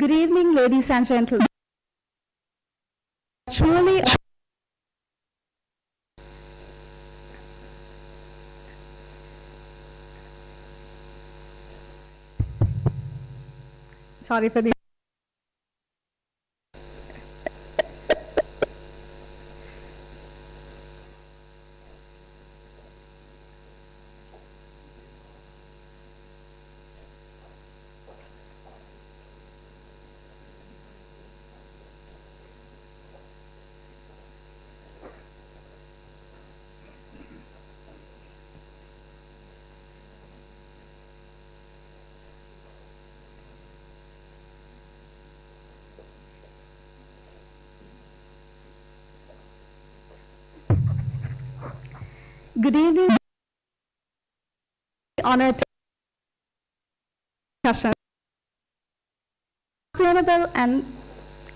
Good evening, ladies and gentlemen. Truly, sorry for the good evening, honored discussion.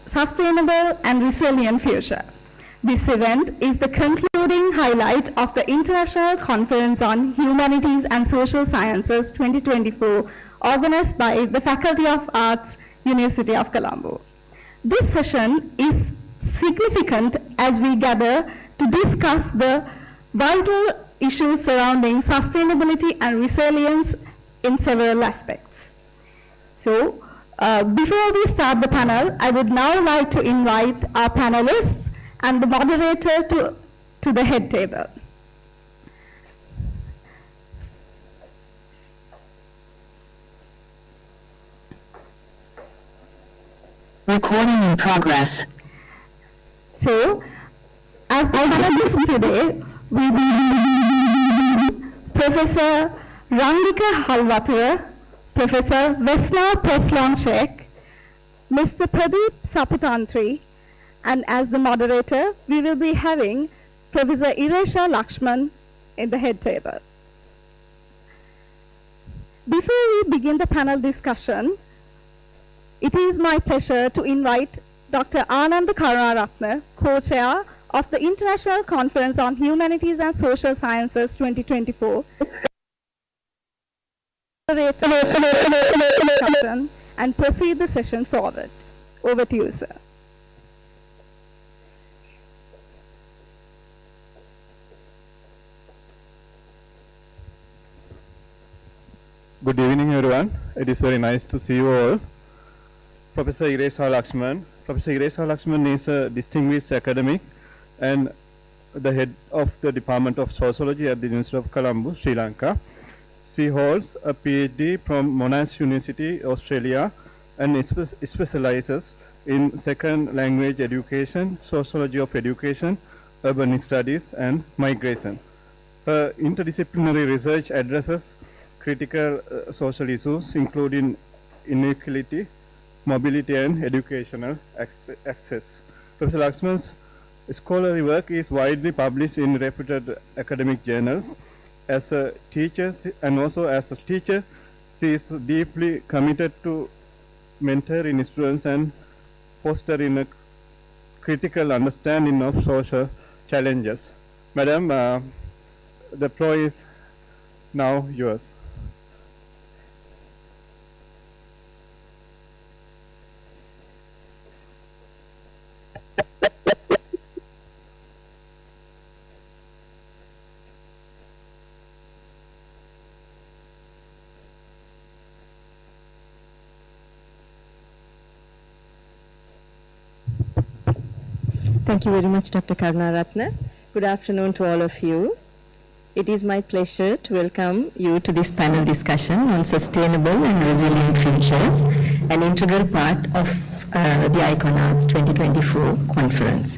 Sustainable and resilient future. This event is the concluding highlight of the International Conference on Humanities and Social Sciences 2024, organized by the Faculty of Arts, University of Colombo. This session is significant as we gather to discuss the vital issues surrounding sustainability and resilience in several aspects. So, before we start the panel, I would now like to invite our panelists and the moderator to the head table. Recording in progress. So, as the panelists today, we will Professor Rangika Halwathura, Professor Vesna Peslongchek, Mr. Pradeep Saputantri, and as the moderator, we will be having Professor Iresha Lakshman in the head table. Before we begin the panel discussion, it is my pleasure to invite Dr. Anand Karunaratne, co-chair of the International Conference on Humanities and Social Sciences 2024, and proceed the session forward. Over to you, sir. Good evening, everyone. It is very nice to see you all. Professor Iresha Lakshman. Professor Iresha Lakshman is a distinguished academic and the head of the Department of Sociology at the University of Colombo, Sri Lanka. She holds a PhD from Monash University, Australia, and specializes in second language education, sociology of education, urban studies, and migration. Her interdisciplinary research addresses critical social issues, including inequality, mobility, and educational access. Professor Lakshman's scholarly work is widely published in reputed academic journals. As a teacher, and also as a teacher, she is deeply committed to mentoring students and fostering a critical understanding of social challenges. Madam, the floor is now yours. Thank you very much, Dr. Karunaratne. Good afternoon to all of you. It is my pleasure to welcome you to this panel discussion on sustainable and resilient futures, an integral part of the IConArts 2024 conference.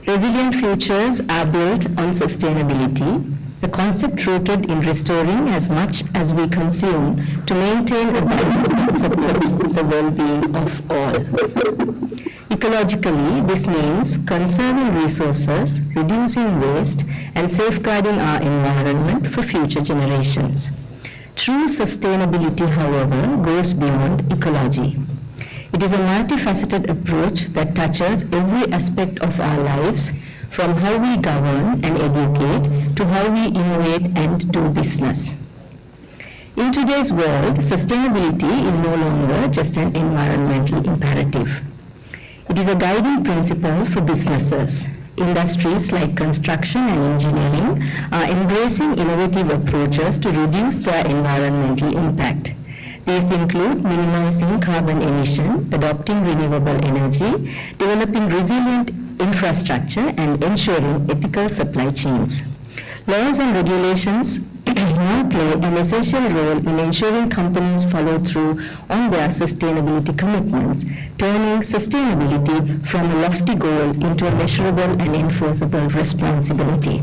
Resilient futures are built on sustainability, the concept rooted in restoring as much as we consume to maintain a balance that supports the well-being of all. Ecologically, this means conserving resources, reducing waste, and safeguarding our environment for future generations. True sustainability, however, goes beyond ecology. It is a multifaceted approach that touches every aspect of our lives, from how we govern and educate to how we innovate and do business. In today's world, sustainability is no longer just an environmental imperative. It is a guiding principle for businesses. Industries like construction and engineering are embracing innovative approaches to reduce their environmental impact. These include minimizing carbon emission, adopting renewable energy, developing resilient infrastructure, and ensuring ethical supply chains. Laws and regulations now play an essential role in ensuring companies follow through on their sustainability commitments, turning sustainability from a lofty goal into a measurable and enforceable responsibility.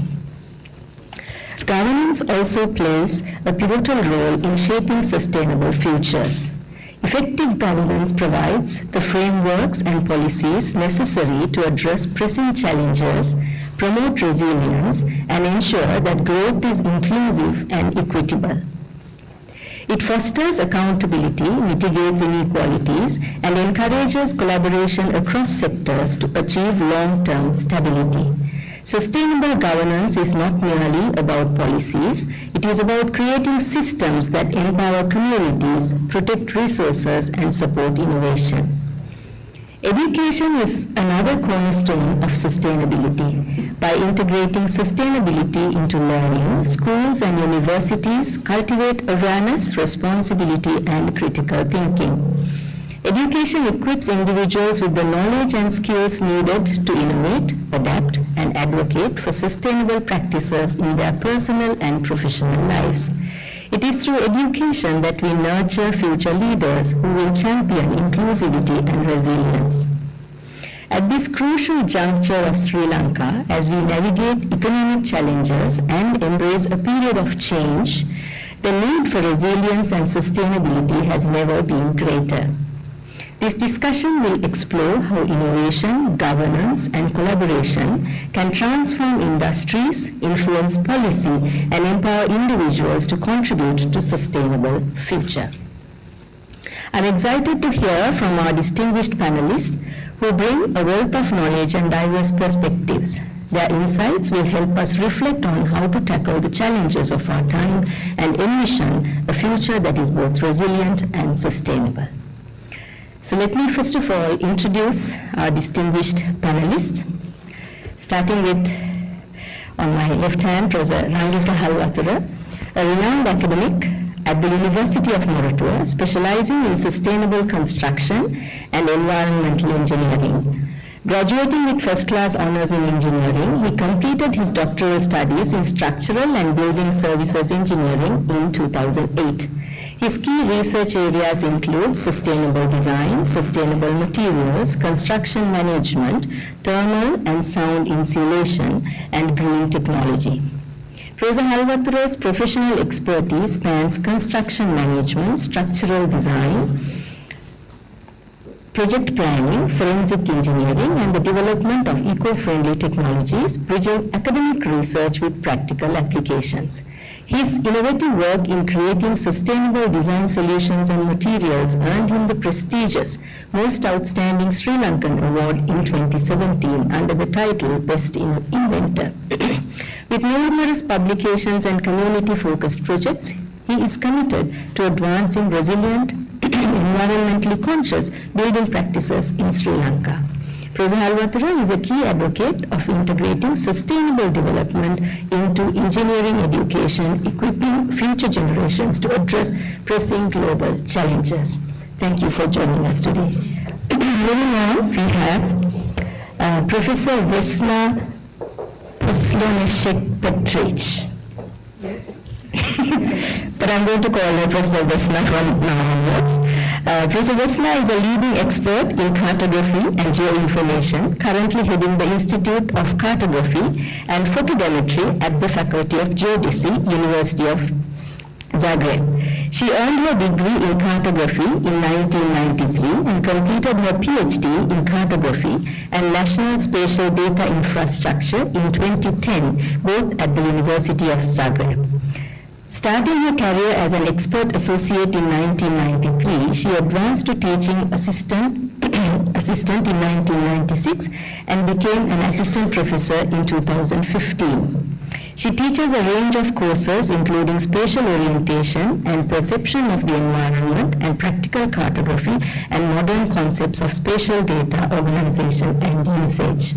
Governance also plays a pivotal role in shaping sustainable futures. Effective governance provides the frameworks and policies necessary to address pressing challenges, promote resilience, and ensure that growth is inclusive and equitable. It fosters accountability, mitigates inequalities, and encourages collaboration across sectors to achieve long-term stability. Sustainable governance is not merely about policies, it is about creating systems that empower communities, protect resources, and support innovation. Education is another cornerstone of sustainability. By integrating sustainability into learning, schools and universities cultivate awareness, responsibility, and critical thinking. Education equips individuals with the knowledge and skills needed to innovate, adapt, and advocate for sustainable practices in their personal and professional lives. It is through education that we nurture future leaders who will champion inclusivity and resilience. At this crucial juncture of Sri Lanka, as we navigate economic challenges and embrace a period of change, the need for resilience and sustainability has never been greater. This discussion will explore how innovation, governance, and collaboration can transform industries, influence policy, and empower individuals to contribute to a sustainable future. I'm excited to hear from our distinguished panelists who bring a wealth of knowledge and diverse perspectives. Their insights will help us reflect on how to tackle the challenges of our time and envision a future that is both resilient and sustainable. So let me first of all introduce our distinguished panelists, starting with, on my left hand, Professor Rangika Halwatura, a renowned academic at the University of Moratuwa, specializing in sustainable construction and environmental engineering. Graduating with first-class honors in engineering, he completed his doctoral studies in structural and building services engineering in 2008. His key research areas include sustainable design, sustainable materials, construction management, thermal and sound insulation, and green technology. Professor Halwatura's professional expertise spans construction management, structural design, project planning, forensic engineering, and the development of eco-friendly technologies, bridging academic research with practical applications. His innovative work in creating sustainable design solutions and materials earned him the prestigious Most Outstanding Sri Lankan Award in 2017 under the title Best Inventor. With numerous publications and community-focused projects, he is committed to advancing resilient, environmentally conscious building practices in Sri Lanka. Professor Halwatura is a key advocate of integrating sustainable development into engineering education, equipping future generations to address pressing global challenges. Thank you for joining us today. Moving on, we have Professor Vesna Poslonesek-Petric. Yes. But I'm going to call her Professor Vesna from now onwards. Professor Vesna is a leading expert in cartography and geoinformation, currently heading the Institute of Cartography and Photogrammetry at the Faculty of Geodesy, University of Zagreb. She earned her degree in cartography in 1993 and completed her PhD in cartography and National Spatial Data Infrastructure in 2010, both at the University of Zagreb. Starting her career as an expert associate in 1993, she advanced to teaching assistant in 1996 and became an assistant professor in 2015. She teaches a range of courses including spatial orientation and perception of the environment and practical cartography and modern concepts of spatial data organization and usage.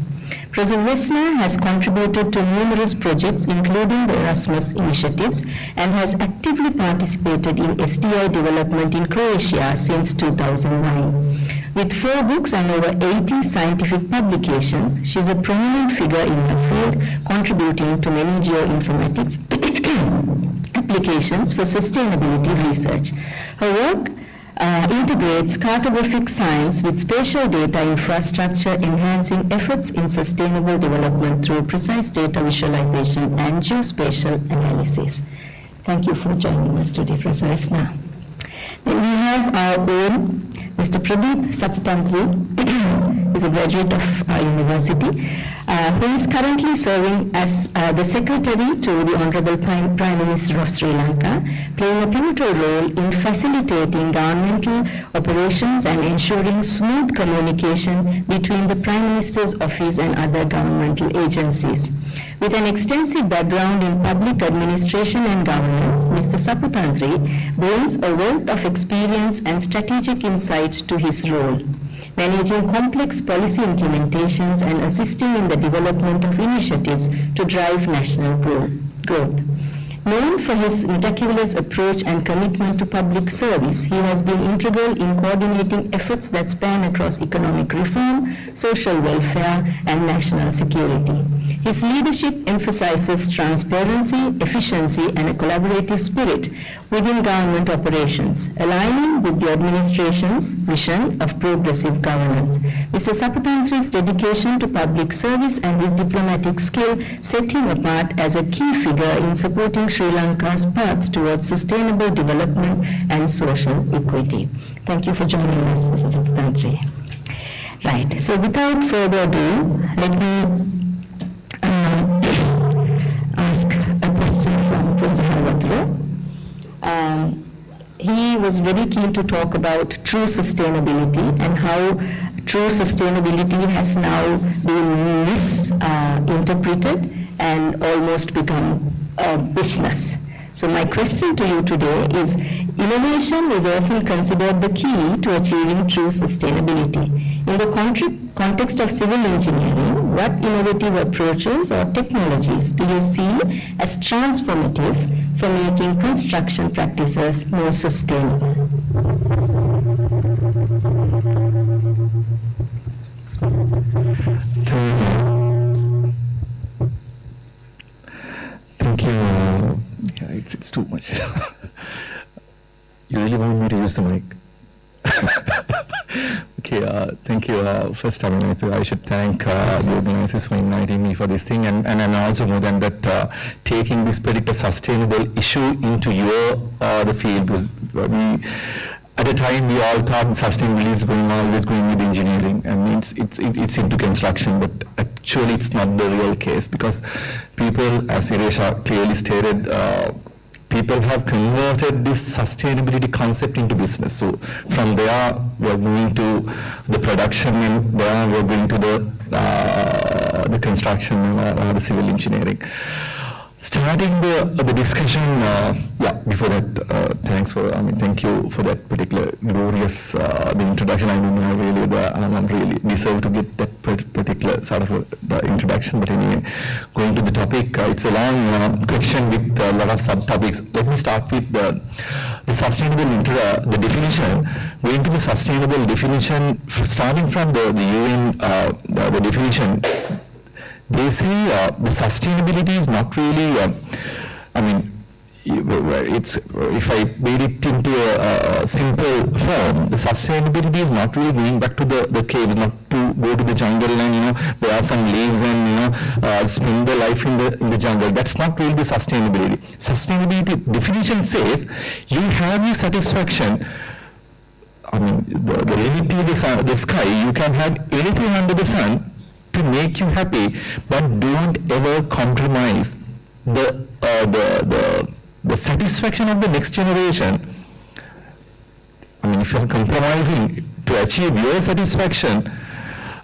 Professor Vesna has contributed to numerous projects including the Erasmus initiatives and has actively participated in SDI development in Croatia since 2009. With 4 books and over 80 scientific publications, she is a prominent figure in her field, contributing to many geoinformatics applications for sustainability research. Her work integrates cartographic science with spatial data infrastructure, enhancing efforts in sustainable development through precise data visualization and geospatial analysis. Thank you for joining us today, Professor Vesna. Then we have our own Mr. Pradeep Saptantri, who is a graduate of our university, who is currently serving as the Secretary to the Honorable Prime Minister of Sri Lanka, playing a pivotal role in facilitating governmental operations and ensuring smooth communication between the Prime Minister's office and other governmental agencies. With an extensive background in public administration and governance, Mr. Saputantri brings a wealth of experience and strategic insight to his role, managing complex policy implementations and assisting in the development of initiatives to drive national growth. Known for his meticulous approach and commitment to public service, he has been integral in coordinating efforts that span across economic reform, social welfare, and national security. His leadership emphasizes transparency, efficiency, and a collaborative spirit within government operations, aligning with the administration's vision of progressive governance. Mr. Saputantri's dedication to public service and his diplomatic skill set him apart as a key figure in supporting Sri Lanka's path towards sustainable development and social equity. Thank you for joining us, Mr. Saputantri. Right, so without further ado, let me ask a question from Professor Harvatro. He was very keen to talk about true sustainability and how true sustainability has now been misinterpreted and almost become a business. So my question to you today is, innovation is often considered the key to achieving true sustainability. In the context of civil engineering, what innovative approaches or technologies do you see as transformative for making construction practices more sustainable? Thank you. Yeah, it's too much. You really want me to use the mic? Okay, thank you. First, I should thank the organizers for inviting me for this thing, and also more than that, taking this particular sustainable issue into your the field. Because at the time we all thought sustainability is always going with engineering, and it's into construction, but actually it's not the real case, because people, as Iresha clearly stated, people have converted this sustainability concept into business. So from there, we are moving to the production, and there we are going to the construction or the civil engineering. Starting the discussion, before that, thank you for that particular glorious the introduction. I don't know I'm really deserve to get that particular sort of the introduction, but anyway, going to the topic, it's a long question with a lot of subtopics. Let me start with the sustainable the definition. Going to the sustainable definition, starting from the UN the definition. They say the sustainability is not really, it's, if I made it into a simple form, the sustainability is not really going back to the cave, not to go to the jungle and, there are some leaves and, spend the life in the jungle. That's not really the sustainability. Sustainability definition says you have your satisfaction. The limit is the sky. You can have anything under the sun to make you happy, but don't ever compromise the satisfaction of the next generation. If you are compromising to achieve your satisfaction,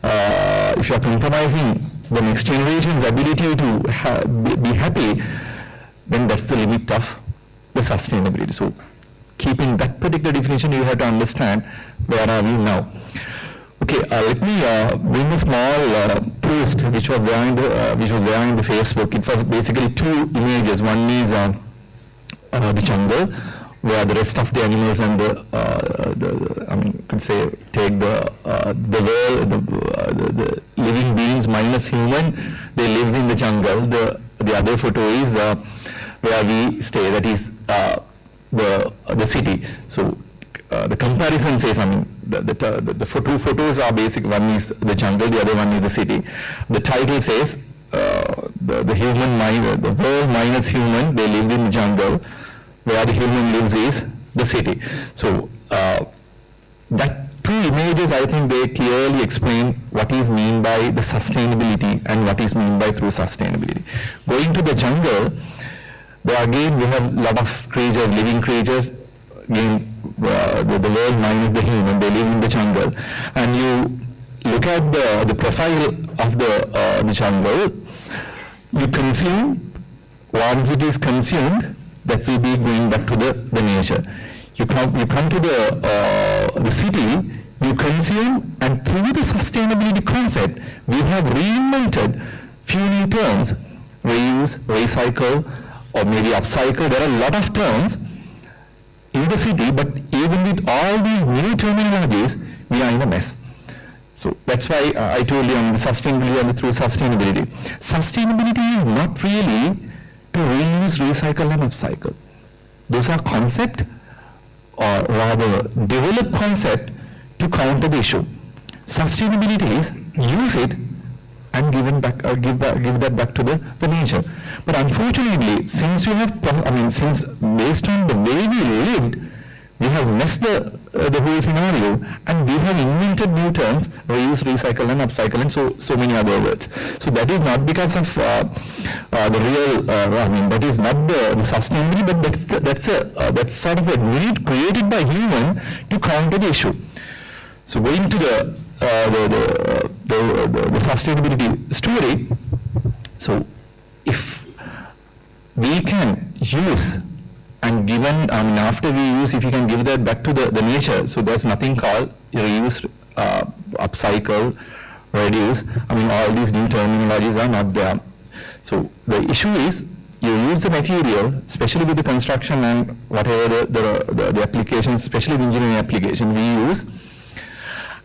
if you are compromising the next generation's ability to be happy, then that's the limit of the sustainability. So keeping that particular definition, you have to understand where are we now. Okay, let me bring a small post which was there in the Facebook. It was basically two images. One is the jungle, where the rest of the animals and take the world, the living beings minus human, they live in the jungle. The other photo is where we stay, that is the city. So the comparison says, the two photos are basic. One is the jungle, the other one is the city. The title says the human mind, the world minus human, they live in the jungle. Where the human lives is the city. So that two images, I think they clearly explain what is meant by the sustainability and what is meant by through sustainability. Going to the jungle, there again we have a lot of creatures, living creatures. Again, the world minus the human, they live in the jungle. And you look at the profile of the jungle, you consume, once it is consumed, that will be going back to the nature. You come to the city, you consume, and through the sustainability concept, we have reinvented few new terms, reuse, recycle, or maybe upcycle. There are a lot of terms in the city, but even with all these new terminologies, we are in a mess. So that's why I told you on the sustainability and through sustainability. Sustainability is not really to reuse, recycle and upcycle. Those are concept, or rather develop concept to counter the issue. Sustainability is use it and give that back to the nature. But unfortunately, since we have, since based on the way we lived, we have messed the whole scenario, and we have invented new terms, reuse, recycle and upcycle, and so many other words. So that is not because of the real, that is not the sustainability, but that's sort of a need created by human to counter the issue. So going to the sustainability story, so if we can use and given, after we use, if you can give that back to the nature, so there's nothing called reuse, upcycle, reduce. All these new terminologies are not there. So the issue is, you use the material, especially with the construction and whatever the applications, especially the engineering application we use,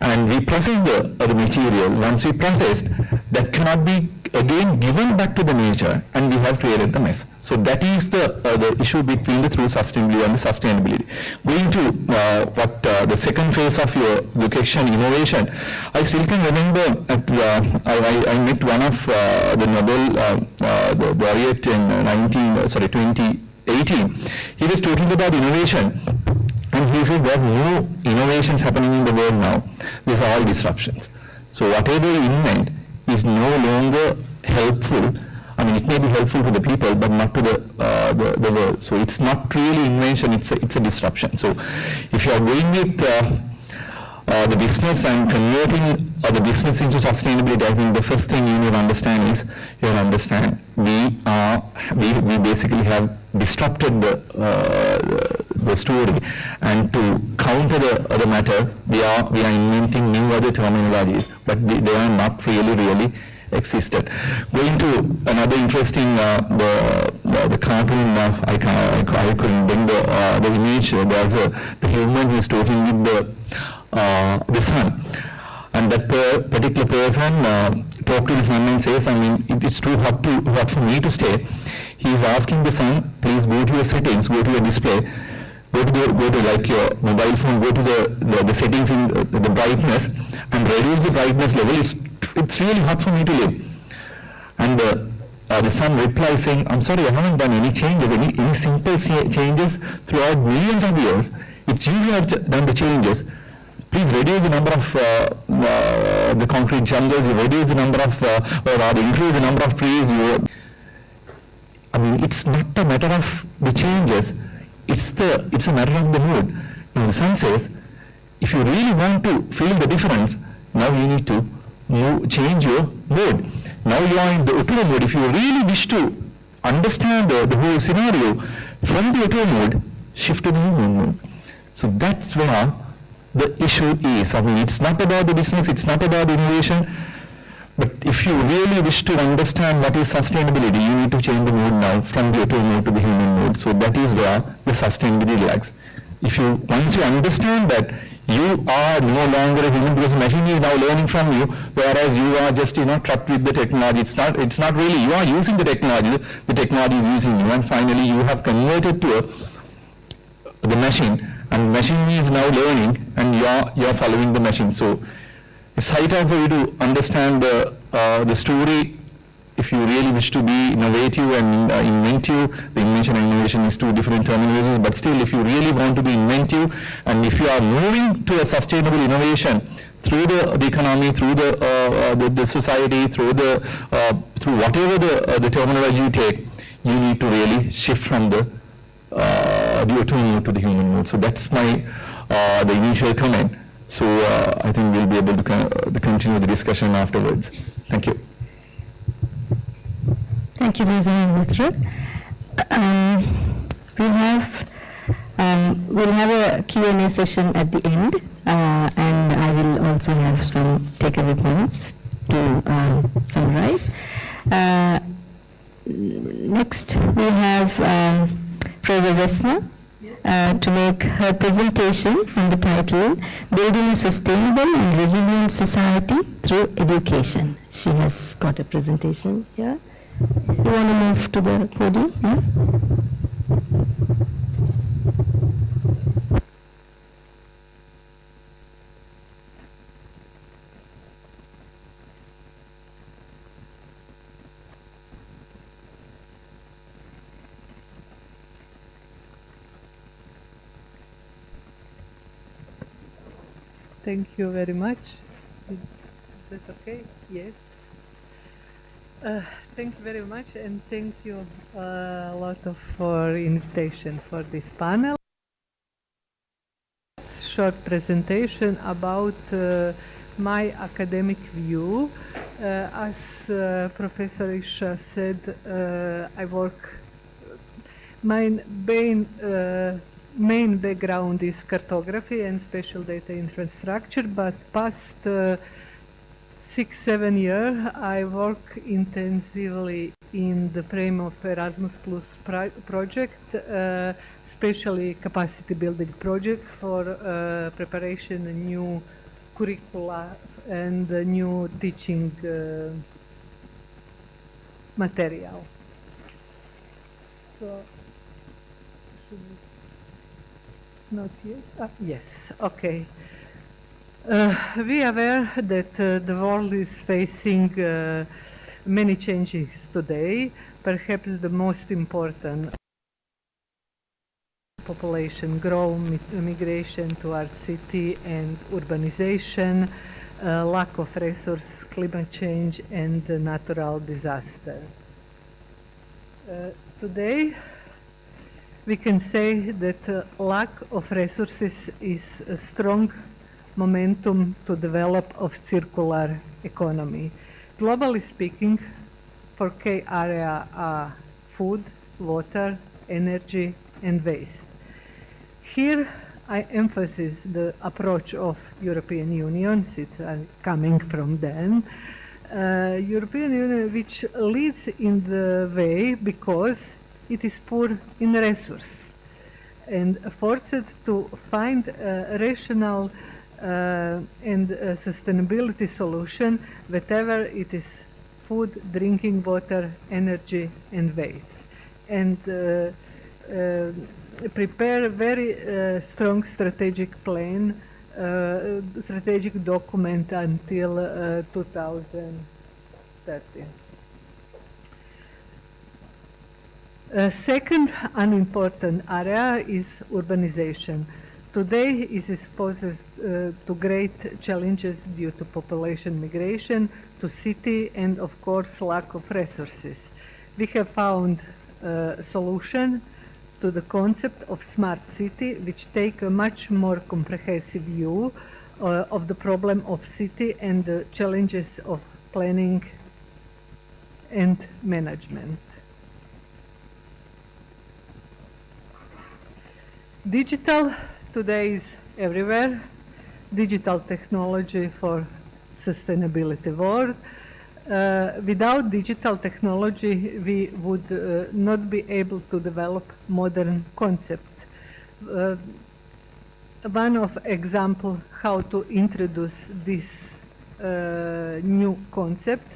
and we process the material. Once we processed, that cannot be again given back to the nature, and we have created the mess. So that is the issue between the through sustainability and the sustainability. Going to the second phase of your education innovation, I still can remember I met one of the Nobel laureate in 2018. He was talking about innovation. And he says there's no innovations happening in the world now. These are all disruptions. So whatever you invent is no longer helpful. It may be helpful to the people, but not to the world. So it's not really invention, it's a disruption. So if you are going with the business and converting the business into sustainability, I think the first thing you need to understand is, we basically have disrupted the story, and to counter the matter, we are inventing new other terminologies, but they are not really existed. Going to another interesting the cartoon, I couldn't bring the image. There's the human who is talking with the sun, and that particular person talked to the sun and says, it's too hot for me to stay. He is asking the sun, please go to your settings, go to your display, go to like your mobile phone, go to the settings in the brightness, and reduce the brightness level. It's really hard for me to live. And the sun replies saying, I'm sorry, I haven't done any changes, any simple changes throughout millions of years. It's you who have done the changes. Please reduce the number of the concrete jungles, you reduce the number of, or rather increase the number of trees. It's not a matter of the changes, it's a matter of the mood. Now the sun says, if you really want to feel the difference, now you need to change your mood. Now you are in the auto mode. If you really wish to understand the whole scenario from the auto mode, shift to the human mode. So that's where the issue is. I mean, it's not about the business, it's not about innovation, but if you really wish to understand what is sustainability, you need to change the mode now from the auto mode to the human mode. So that is where the sustainability lags. Once you understand that, you are no longer a human because the machine is now learning from you, whereas you are just, trapped with the technology. It's not really, you are using the technology is using you, and finally you have converted to the machine, and machine is now learning, and you are following the machine. So it's high time for you to understand the story. If you really wish to be innovative and inventive, the invention and innovation is two different terminologies, but still if you really want to be inventive, and if you are moving to a sustainable innovation through the economy, through the society, through whatever the terminology you take, you need to really shift from the auto mode to the human mode. So that's my the initial comment. So I think we'll be able to continue the discussion afterwards. Thank you. Thank you, Ms. Mitra. We'll have a Q&A session at the end, and I will also have some takeaway points to summarize. Next, we have Professor Vesna to make her presentation on the title, Building a Sustainable and Resilient Society Through Education. She has got a presentation here. You want to move to the podium? Yeah? Thank you very much. Is that okay? Yes. Thank you very much, and thank you a lot for invitation for this panel. Short presentation about my academic view. As Professor Isha said, I work. My main background is cartography and spatial data infrastructure, but past 6-7 years I work intensively in the frame of Erasmus Plus project, especially capacity building project for preparation of new curricula and new teaching material. So, not yet? Yes, okay. We are aware that the world is facing many changes today. Perhaps the most important: population growth, migration to our city and urbanization, lack of resources, climate change, and natural disaster. Today, we can say that lack of resources is a strong momentum to develop of circular economy. Globally speaking, 4K area are food, water, energy, and waste. Here I emphasize the approach of European Union, since I'm coming from them. European Union which leads in the way because it is poor in resource and forced to find a rational and sustainability solution, whatever it is food, drinking water, energy, and waste. And prepare a very strong strategic plan, strategic document until 2030. Second unimportant area is urbanization. Today it is exposed to great challenges due to population migration to city and of course lack of resources. We have found a solution to the concept of smart city, which take a much more comprehensive view of the problem of city and the challenges of planning and management. Digital today is everywhere. Digital technology for sustainability world. Without digital technology, we would not be able to develop modern concepts. One of example how to introduce this new concept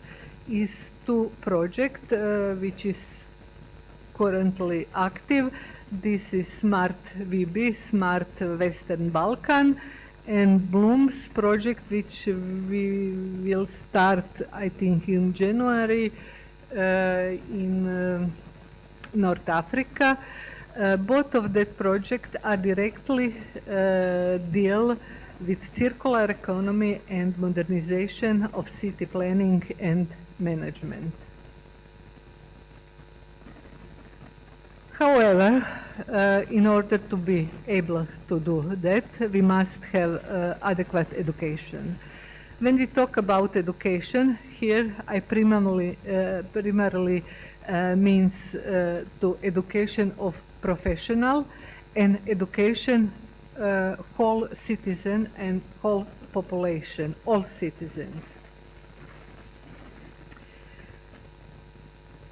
is two project which is currently active. This is Smart VB, Smart Western Balkan, and Bloom's project, which we will start, I think, in January in North Africa. Both of that projects are directly deal with circular economy and modernization of city planning and management. However, in order to be able to do that, we must have adequate education. When we talk about education, here I primarily means to education of professional and education whole citizen and whole population, all citizens.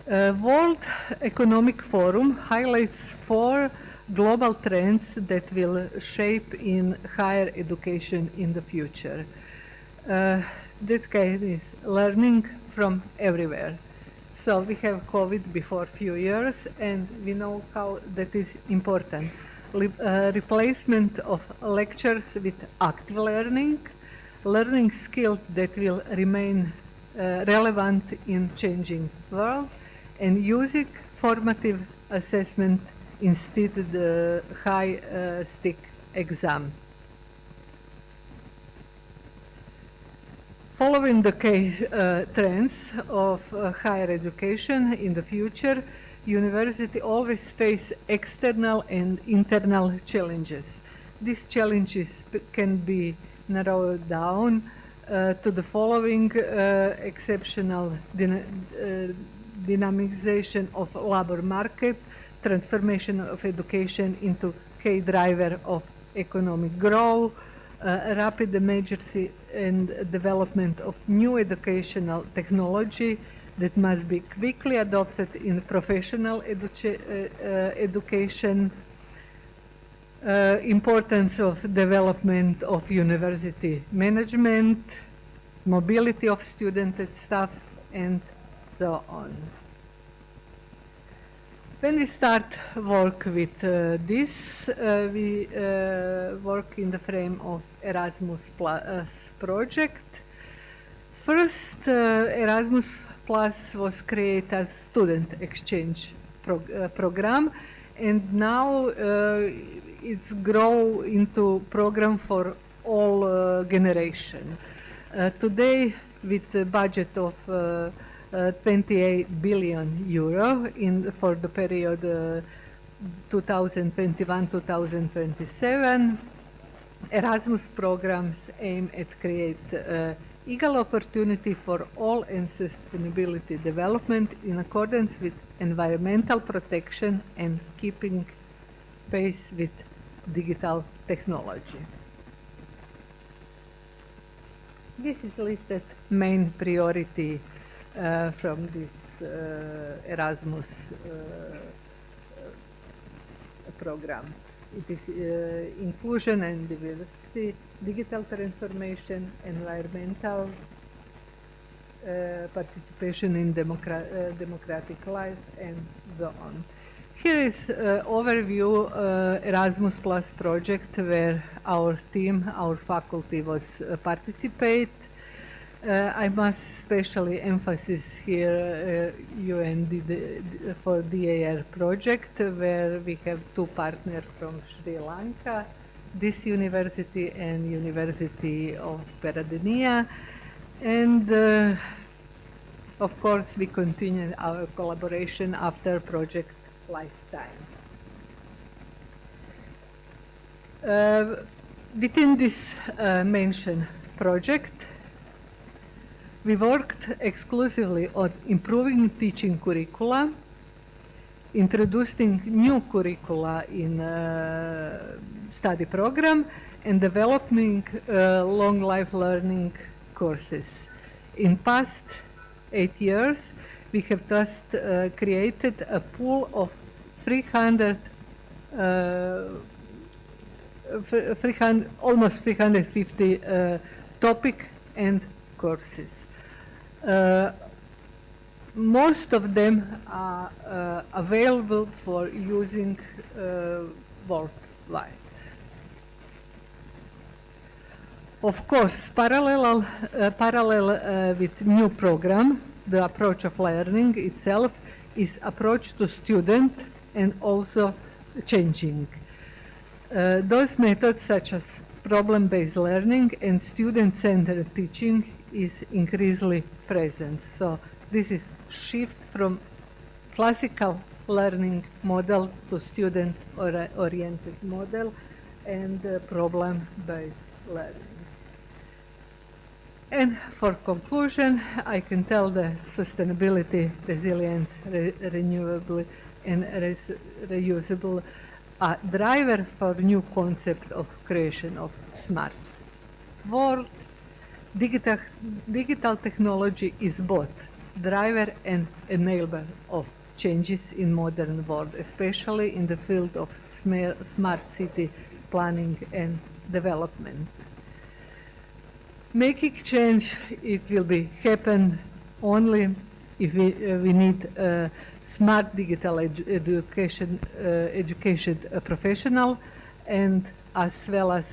World Economic Forum highlights 4 global trends that will shape in higher education in the future. That kind is learning from everywhere. So we have COVID before few years, and we know how that is important. Replacement of lectures with active learning, learning skills that will remain relevant in changing world, and using formative assessment instead of the high-stick exam. Following the trends of higher education in the future, university always face external and internal challenges. These challenges can be narrowed down to the following: exceptional dynamization of labor market, transformation of education into key driver of economic growth, rapid emergency and development of new educational technology that must be quickly adopted in professional education, importance of development of university management, mobility of students and staff, and so on. When we start work with this, we work in the frame of Erasmus Plus project. First, Erasmus Plus was created as student exchange program, and now it's grown into program for all generation. Today, with a budget of 28 billion euro for the period 2021-2027, Erasmus programs aim at create equal opportunity for all and sustainability development in accordance with environmental protection and keeping pace with digital technology. This is listed main priority from this Erasmus program. It is inclusion and diversity, digital transformation, environmental participation in democratic life, and so on. Here is overview Erasmus Plus project where our team, our faculty was participate. I must especially emphasize here for DAR project, where we have 2 partners from Sri Lanka, this university and University of Peradeniya, and of course we continue our collaboration after project lifetime. Within this mentioned project, We worked exclusively on improving teaching curricula, introducing new curricula in study program, and developing long life learning courses. In past 8 years, we have just created a pool of 300, almost 350 topic and courses. Most of them are available for using worldwide. Of course, parallel with new program, the approach of learning itself is approach to student and also changing. Those methods such as problem-based learning and student-centered teaching is increasingly present. So this is shift from classical learning model to student-oriented model and problem-based learning. And for conclusion, I can tell that sustainability, resilience, renewable, and reusable are driver for new concept of creation of smart world. Digital technology is both driver and enabler of changes in modern world, especially in the field of smart city planning and development. Making change, it will be happen only if we need smart digital education professional, and as well as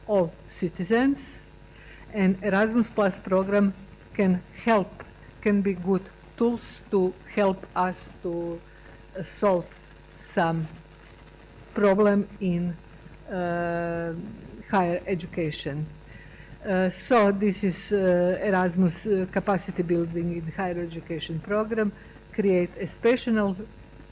all citizens. And Erasmus Plus program can be good tools to help us to solve some problem in higher education. So this is Erasmus capacity building in higher education program, create a special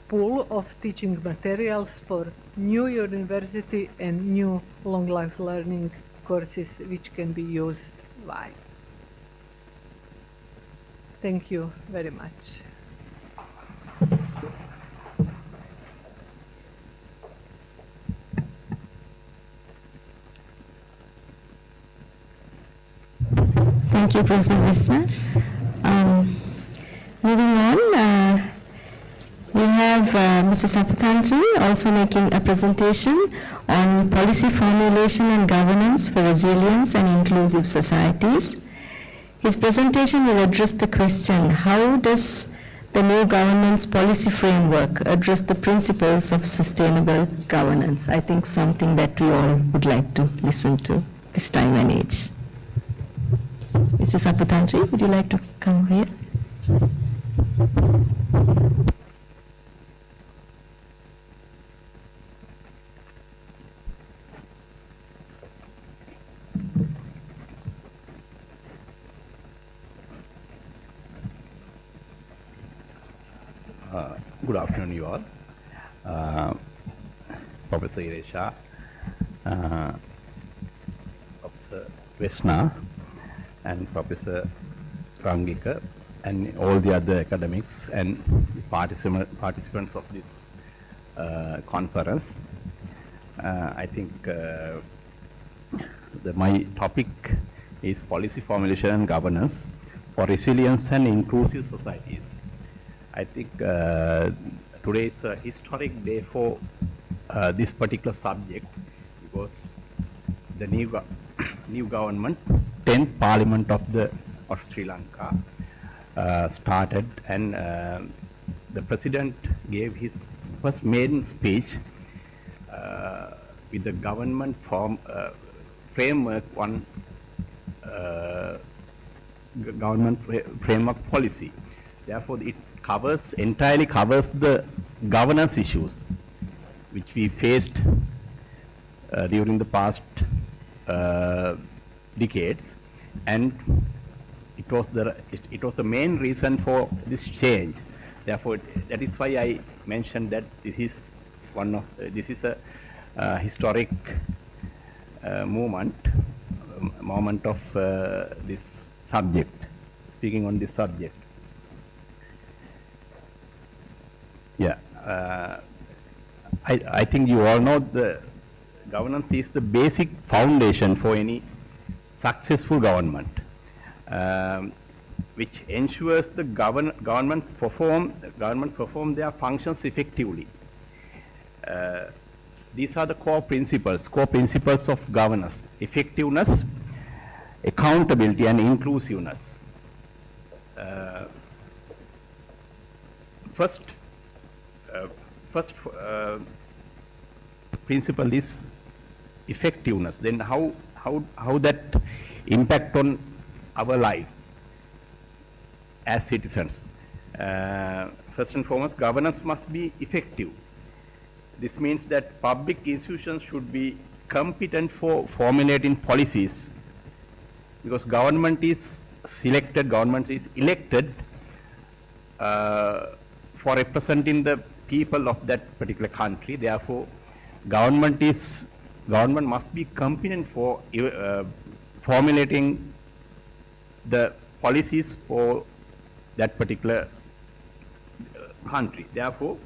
pool of teaching materials for new university and new long life learning courses which can be used wide. Thank you very much. Thank you, Professor Visna. Moving on, we have Mr. Sapatantri also making a presentation on policy formulation and governance for resilience and inclusive societies. His presentation will address the question, how does the new government's policy framework address the principles of sustainable governance? I think something that we all would like to listen to this time and age. Mr. Sapatantri, would you like to come here? Good afternoon, you all. Professor Iresha, Professor Vesna, and Professor Rangika, and all the other academics and participants of this conference. I think my topic is policy formulation and governance for resilience and inclusive societies. I think today is a historic day for this particular subject because the new government, 10th Parliament of Sri Lanka started, and the President gave his first maiden speech with the government framework on government framework policy. Therefore, it entirely covers the governance issues which we faced during the past decades, and it was the main reason for this change. Therefore, that is why I mentioned that this is a historic moment of this subject, speaking on this subject. Yeah, I think you all know the governance is the basic foundation for any successful government, which ensures the government perform their functions effectively. These are the core principles of governance: effectiveness, accountability, and inclusiveness. First principle is effectiveness. Then how that impact on our lives as citizens. First and foremost, governance must be effective. This means that public institutions should be competent for formulating policies, because government is elected for representing the people of that particular country. Therefore, government must be competent for formulating the policies for that particular country. Therefore,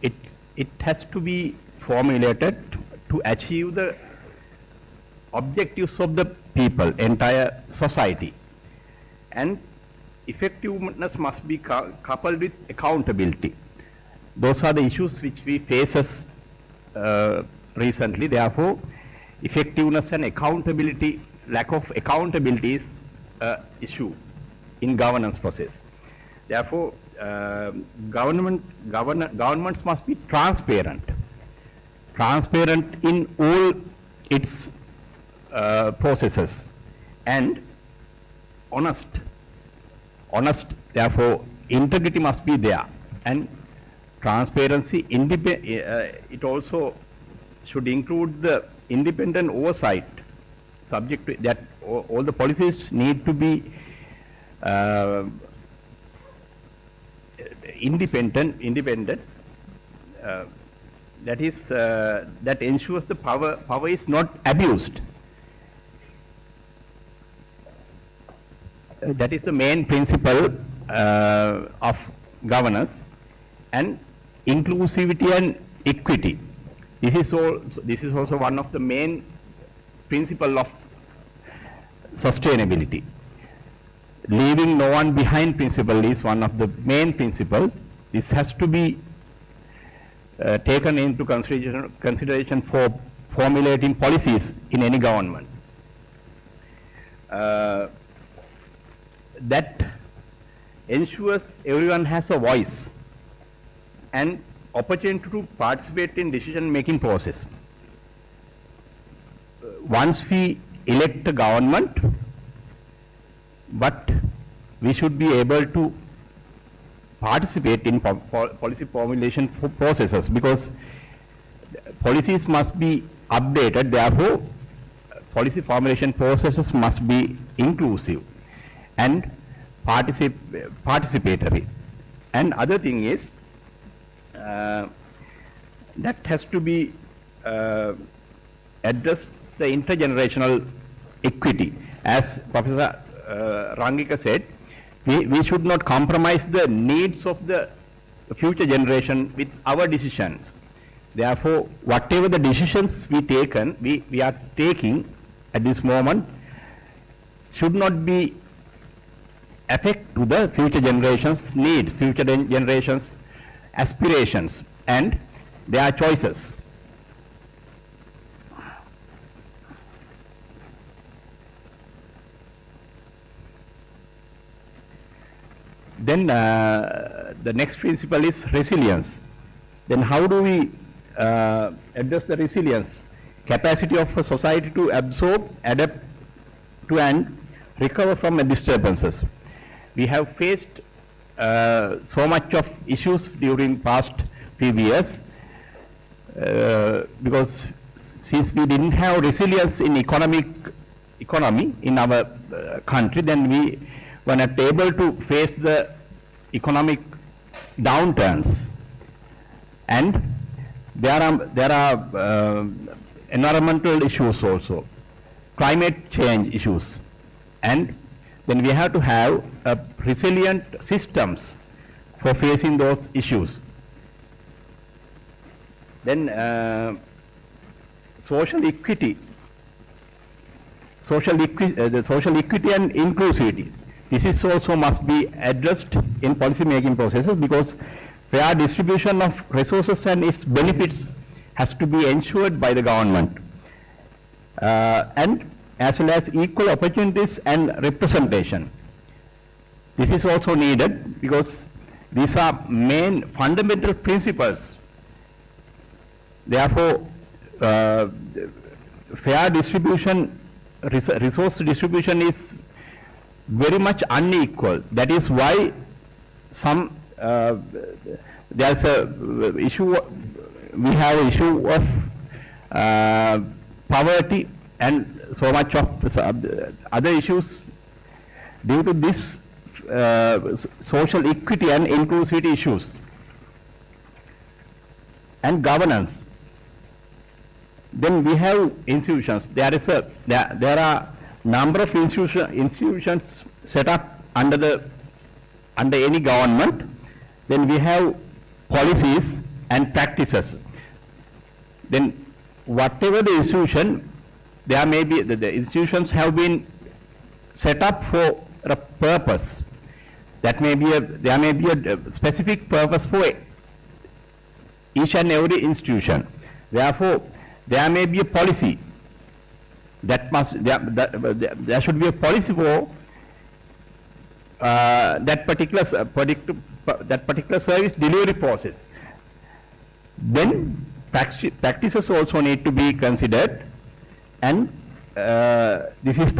it has to be formulated to achieve the objectives of the people, entire society. And effectiveness must be coupled with accountability. Those are the issues which we face recently. Therefore, effectiveness and accountability, lack of accountability is an issue in governance process. Therefore, governments must be transparent in all its processes, and honest. Therefore, integrity must be there, and transparency. It also should include the independent oversight. Subject to that, all the policies need to be independent. That ensures the power is not abused. That is the main principle of governance. And inclusivity and equity. This is also one of the main principles of sustainability. Leaving no one behind principle is one of the main principles. This has to be taken into consideration for formulating policies in any government. That ensures everyone has a voice and opportunity to participate in decision-making process. Once we elect a government, but we should be able to participate in policy formulation processes, because policies must be updated. Therefore, policy formulation processes must be inclusive and participatory. And other thing is that has to be addressed, the intergenerational equity. As Professor Rangika said, we should not compromise the needs of the future generation with our decisions. Therefore, whatever the decisions we are taking at this moment should not be affect to the future generations' needs, future generations' aspirations and their choices. Then the next principle is resilience. Then how do we address the resilience? Capacity of a society to absorb, adapt to and recover from disturbances. We have faced so much of issues during past few years because since we didn't have resilience in economy in our country, then we were not able to face the economic downturns. And there are environmental issues also, climate change issues, and then we have to have resilient systems for facing those issues. Then social equity. The social equity and inclusivity. This is also must be addressed in policy making processes, because fair distribution of resources and its benefits has to be ensured by the government. And as well as equal opportunities and representation. This is also needed because these are main fundamental principles. Therefore, fair distribution, resource distribution is very much unequal. That is why some there's a issue. We have an issue of poverty and so much of other issues due to this social equity and inclusivity issues. And governance. Then we have institutions. There are number of institutions set up under any government. Then we have policies and practices. Then whatever the institution, there may be the institutions have been set up for a purpose. There may be a specific purpose for each and every institution. Therefore, there may be a policy there should be a policy for that particular service delivery process. Then practices also need to be considered, and this is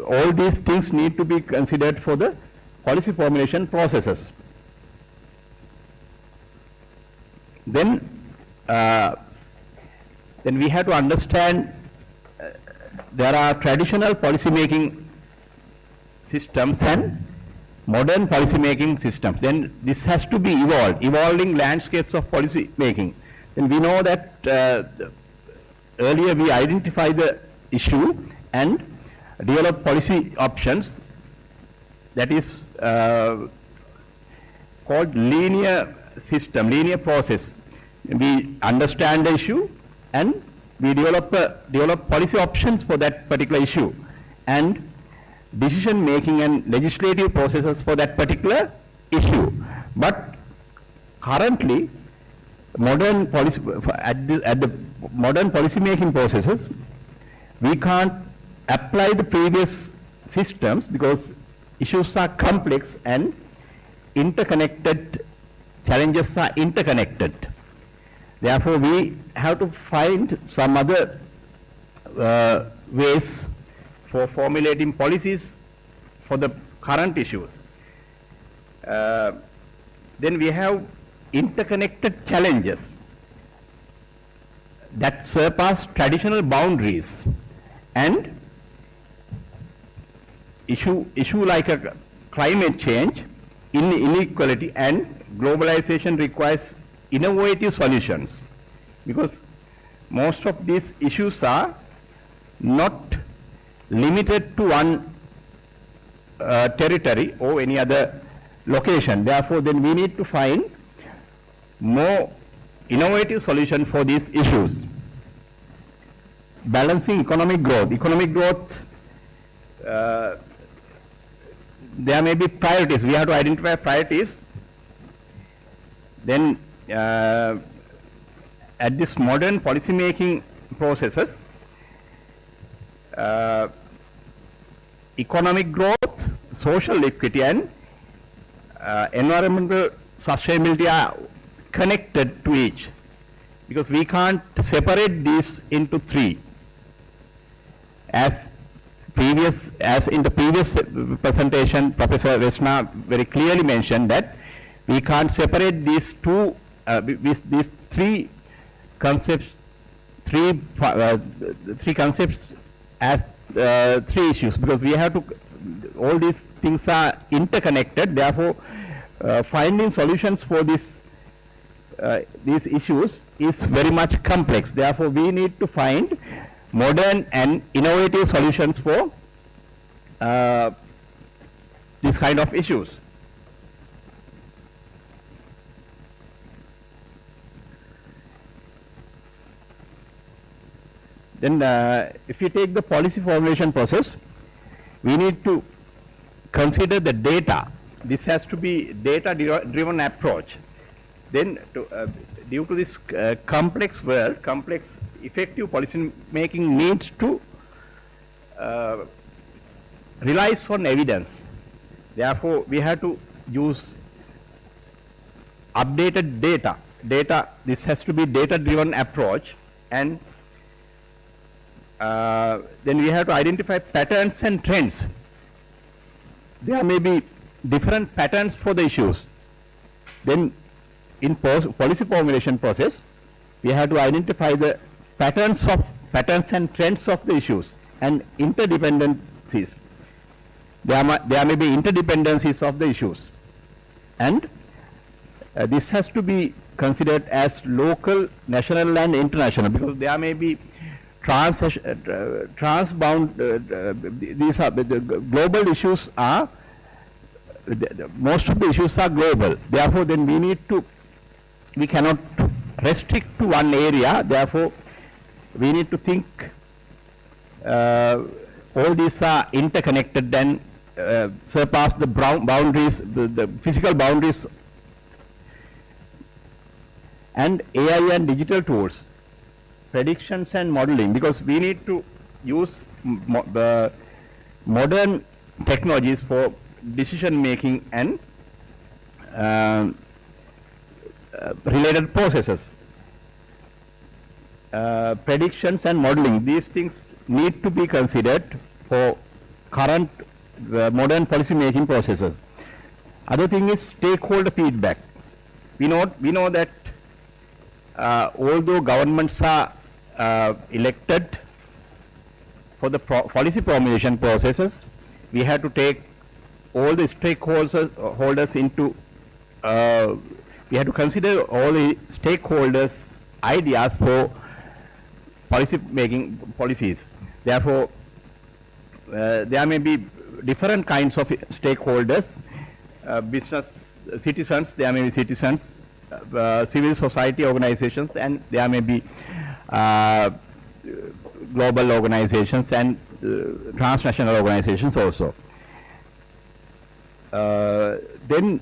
all these things need to be considered for the policy formulation processes. Then we have to understand there are traditional policy making systems and modern policy making systems. Then this has to be evolving landscapes of policy making. Then we know that earlier we identified the issue and develop policy options. That is called linear system, linear process. We understand the issue and we develop policy options for that particular issue, and decision making and legislative processes for that particular issue. But currently, modern policy at the modern policy making processes, we can't apply the previous systems because issues are complex and interconnected. Challenges are interconnected. Therefore, we have to find some other ways for formulating policies for the current issues. Then we have interconnected challenges that surpass traditional boundaries, and issue like a climate change, inequality and globalization requires innovative solutions, because most of these issues are not limited to one territory or any other location. Therefore, then we need to find more innovative solution for these issues. Balancing economic growth. Economic growth, there may be priorities. We have to identify priorities. Then at this modern policy making processes, economic growth, social equity and environmental sustainability are connected to each, because we can't separate these into three. As in the previous presentation, Professor Vesna very clearly mentioned that we can't separate these these three concepts, three concepts as three issues, because we have to, all these things are interconnected. Therefore, finding solutions for these issues is very much complex. Therefore, we need to find modern and innovative solutions for these kind of issues. Then if you take the policy formulation process, we need to consider the data. This has to be data-driven approach. Then due to this complex world, complex effective policy making needs to relies on evidence. Therefore, we have to use updated data. This has to be data-driven approach, and then we have to identify patterns and trends. There may be different patterns for the issues. Then in policy formulation process, we have to identify the patterns and trends of the issues and interdependencies. There may be interdependencies of the issues, and this has to be considered as local, national and international, because there may be transbound, these are the global issues are, most of the issues are global. Therefore, then we cannot restrict to one area. Therefore, we need to think all these are interconnected and surpass the boundaries, the physical boundaries, and AI and digital tools, predictions and modeling, because we need to use modern technologies for decision making and related processes. Predictions and modeling, these things need to be considered for current modern policy making processes. Other thing is stakeholder feedback. We know that although governments are elected for the policy formulation processes, we have to take all the stakeholders into, we have to consider all the stakeholders' ideas for policy making policies. Therefore, there may be different kinds of stakeholders, business citizens, there may be citizens, civil society organizations, and there may be global organizations and transnational organizations also. Then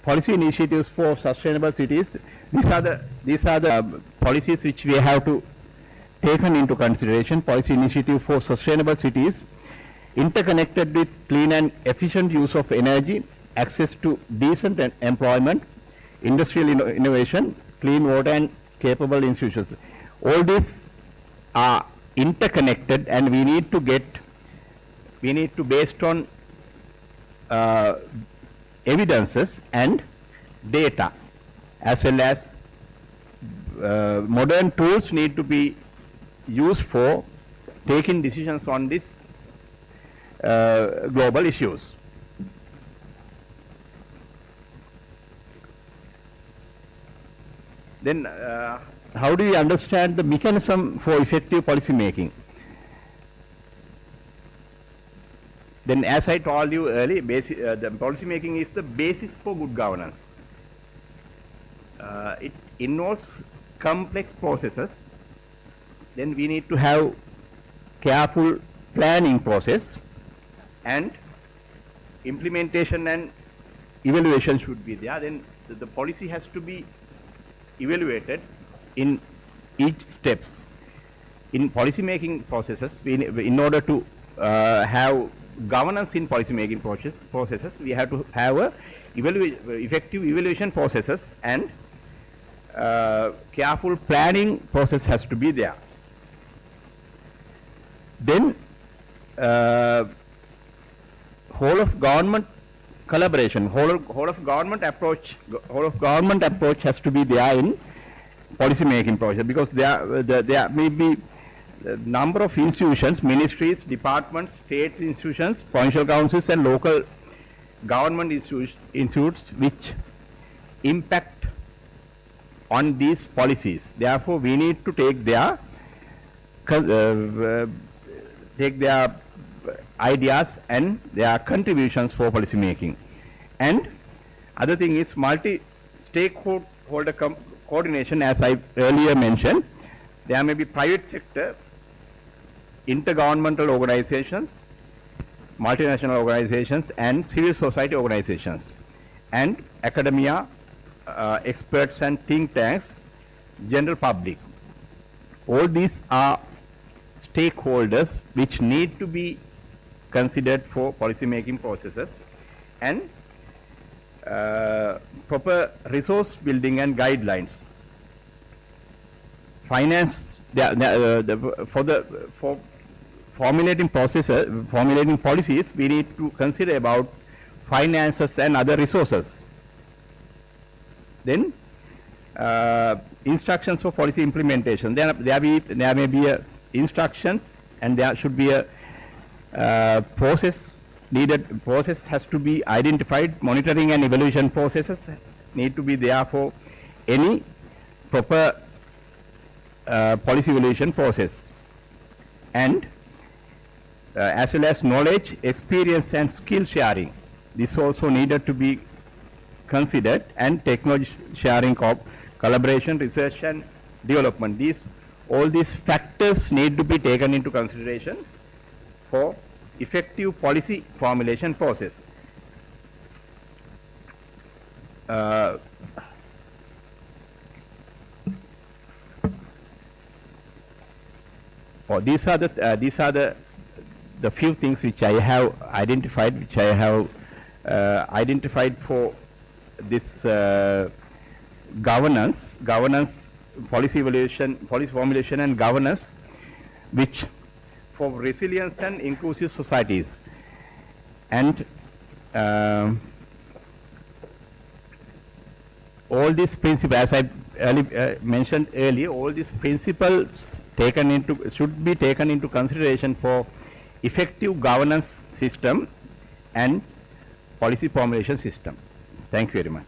policy initiatives for sustainable cities. These are the policies which we have to taken into consideration. Policy initiative for sustainable cities, interconnected with clean and efficient use of energy, access to decent employment, industrial innovation, clean water and capable institutions. All these are interconnected, and we need to based on evidences and data, as well as modern tools need to be used for taking decisions on these global issues. Then how do we understand the mechanism for effective policy making? Then, as I told you earlier, the policy making is the basis for good governance. It involves complex processes. Then we need to have careful planning process, and implementation and evaluation should be there. Then the policy has to be evaluated in each steps. In policy making processes, in order to have governance in policy making processes, we have to have a effective evaluation processes, and careful planning process has to be there. Then whole of government collaboration, whole of government approach has to be there in policy making process, because there may be a number of institutions, ministries, departments, state institutions, provincial councils and local government institutes which impact on these policies. Therefore, we need to take their ideas and their contributions for policy making. And other thing is multi-stakeholder coordination, as I earlier mentioned. There may be private sector, intergovernmental organizations, multinational organizations, and civil society organizations, and academia, experts and think tanks, general public. All these are stakeholders which need to be considered for policy making processes, and proper resource building and guidelines. Finance for formulating policies, we need to consider about finances and other resources. Then instructions for policy implementation. There may be instructions, and there should be a process needed. Process has to be identified. Monitoring and evaluation processes need to be there for any proper policy evaluation process, and as well as knowledge, experience and skill sharing. This also needed to be considered, and technology sharing, collaboration, research and development. All these factors need to be taken into consideration for effective policy formulation process. These are the few things which I have identified, for this governance, policy evaluation, policy formulation and governance, which for resilient and inclusive societies. And all these principles, as I mentioned earlier, all these principles should be taken into consideration for effective governance system and policy formulation system. Thank you very much.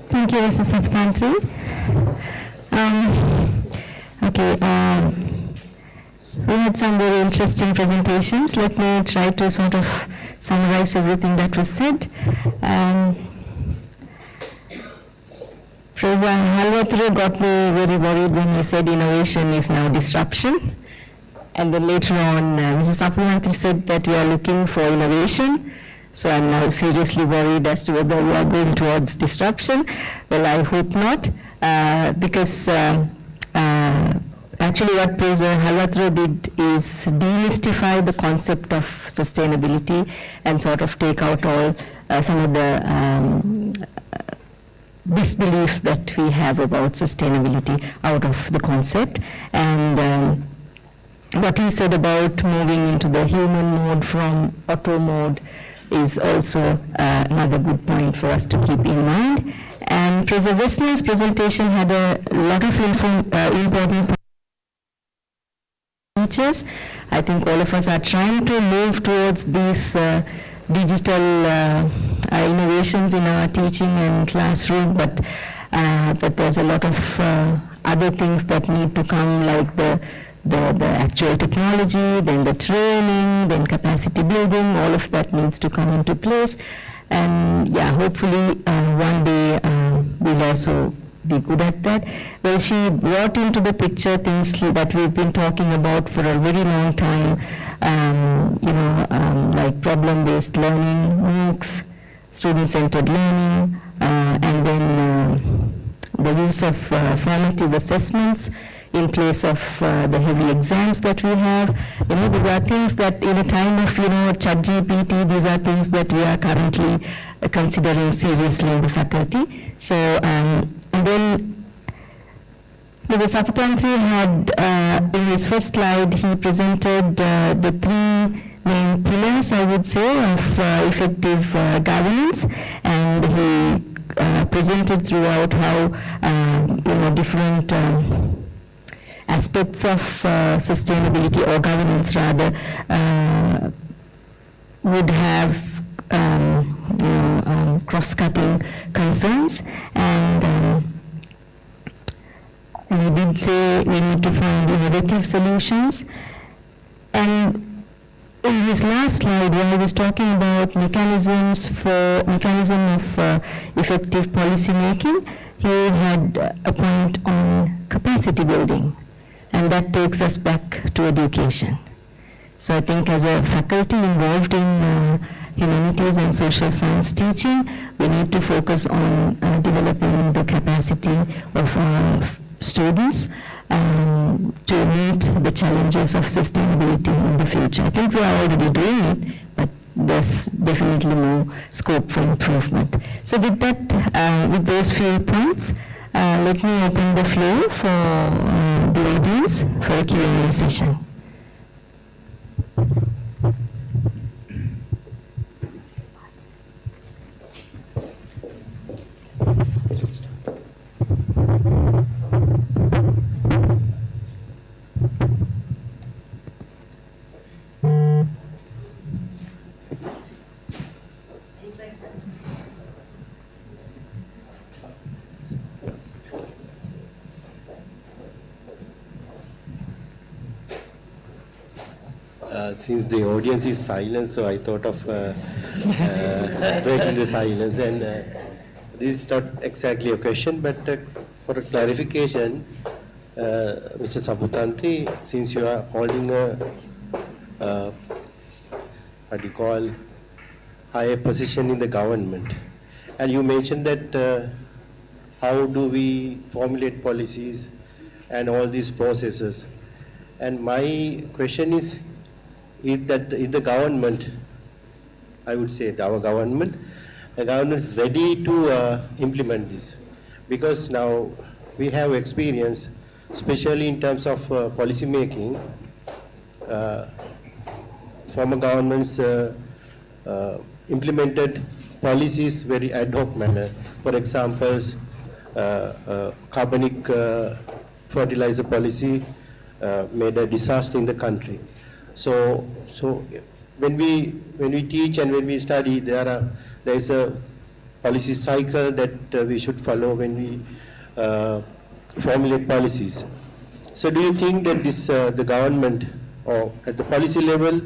Thank you, Mr. Saptantri. We had some very interesting presentations. Let me try to sort of summarize everything that was said. Professor Halvatru got me very worried when he said innovation is now disruption. And then later on, Mr. Supplementary said that we are looking for innovation. So I'm now seriously worried as to whether we are going towards disruption. Well, I hope not, because actually what Professor Halvatru did is demystify the concept of sustainability and sort of take out all some of the disbeliefs that we have about sustainability out of the concept. And what he said about moving into the human mode from auto mode is also another good point for us to keep in mind. And Professor Westner's presentation had a lot of important features. I think all of us are trying to move towards these digital innovations in our teaching and classroom, but there's a lot of other things that need to come, like the actual technology, then the training, then capacity building. All of that needs to come into place. And yeah, hopefully one day we'll also be good at that. Well, she brought into the picture things that we've been talking about for a very long time, like problem-based learning, MOOCs, student-centered learning, and then the use of formative assessments in place of the heavy exams that we have. These are things that in a time of, ChatGPT, these are things that we are currently considering seriously in the faculty. So, and then Mr. Saptantri had, in his first slide, he presented the three main pillars, I would say, of effective governance, and he presented throughout how, different aspects of sustainability or governance rather would have cross cross-cutting concerns, and he did say we need to find innovative solutions. And in his last slide, where he was talking about mechanism of effective policy making, he had a point on capacity building, and that takes us back to education. So I think as a faculty involved in humanities and social science teaching, we need to focus on developing the capacity of our students to meet the challenges of sustainability in the future. I think we are already doing it, but there's definitely more scope for improvement. So with that, with those few points, let me open the floor for the audience for a Q&A session. Since the audience is silent, so I thought of breaking the silence. And this is not exactly a question, but for a clarification, Mr. Sabutantri, since you are holding a what do you call, higher position in the government, and you mentioned that how do we formulate policies and all these processes. And my question is that if the government, I would say our government, the government is ready to implement this, because now we have experience, especially in terms of policy making. Former governments implemented policies very ad hoc manner. For example, carbonic fertilizer policy made a disaster in the country. So when we teach and when we study, there is a policy cycle that we should follow when we formulate policies. So do you think that this the government, or at the policy level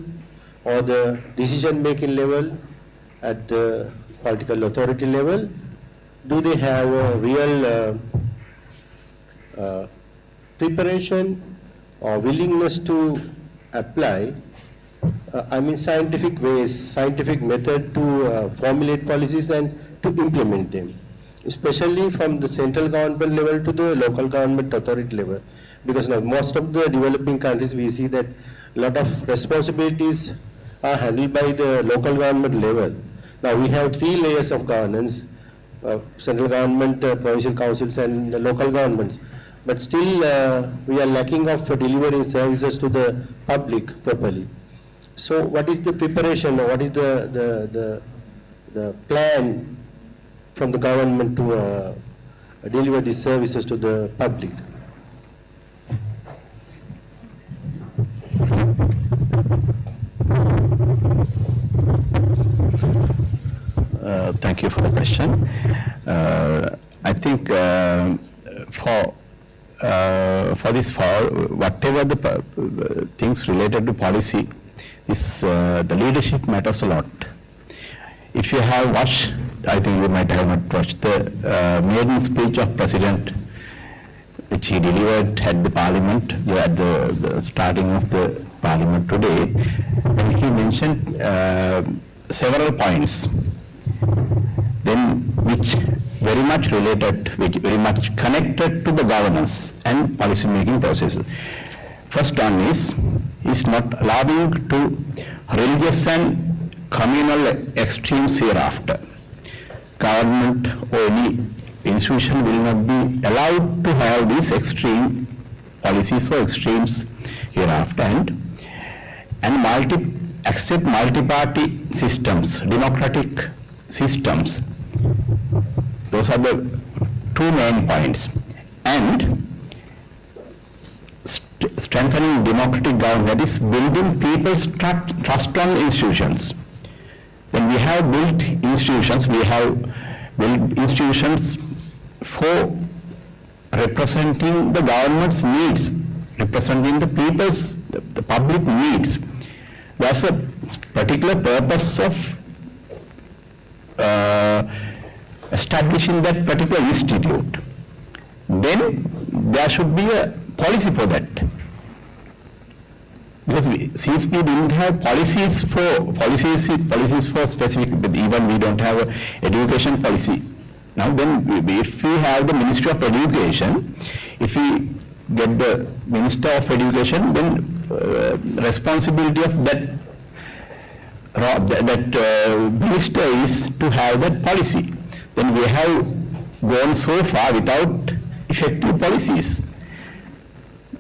or the decision making level, at the political authority level, do they have a real preparation or willingness to apply scientific ways, scientific method to formulate policies and to implement them, especially from the central government level to the local government authority level? Because now most of the developing countries, we see that a lot of responsibilities are handled by the local government level. Now we have 3 layers of governance, central government, provincial councils and the local governments. But still we are lacking of delivering services to the public properly. So what is the preparation, or what is the plan from the government to deliver these services to the public? Thank you for the question. I think for whatever the things related to policy, the leadership matters a lot. If you have watched, I think you might have not watched the maiden speech of President, which he delivered at the Parliament, at the starting of the Parliament today, and he mentioned several points, then which very much related, which very much connected to the governance and policy making processes. First one is not allowing to religious and communal extremes hereafter. Government or any institution will not be allowed to have these extreme policies or extremes hereafter, and accept multi-party systems, democratic systems. Those are the 2 main points. And strengthening democratic government, that is building people's trust on institutions. When we have built institutions, we have institutions for representing the government's needs, representing the people's, the public needs. There's a particular purpose of establishing that particular institute. Then there should be a policy for that. Because since we didn't have policies for specific, but even we don't have a education policy. Now then, if we have the Ministry of Education, if we get the Minister of Education, then responsibility of that minister is to have that policy. Then we have gone so far without effective policies.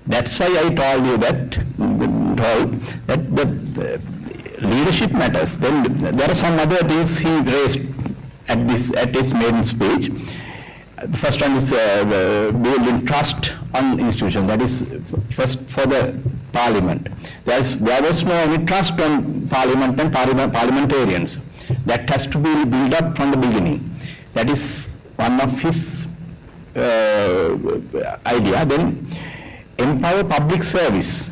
That's why I told you that the leadership matters. Then there are some other things he raised at his main speech. The first one is building trust on institutions. That is first for the Parliament. There was no any trust on Parliament and parliamentarians. That has to be built up from the beginning. That is one of his idea. Then empower public service.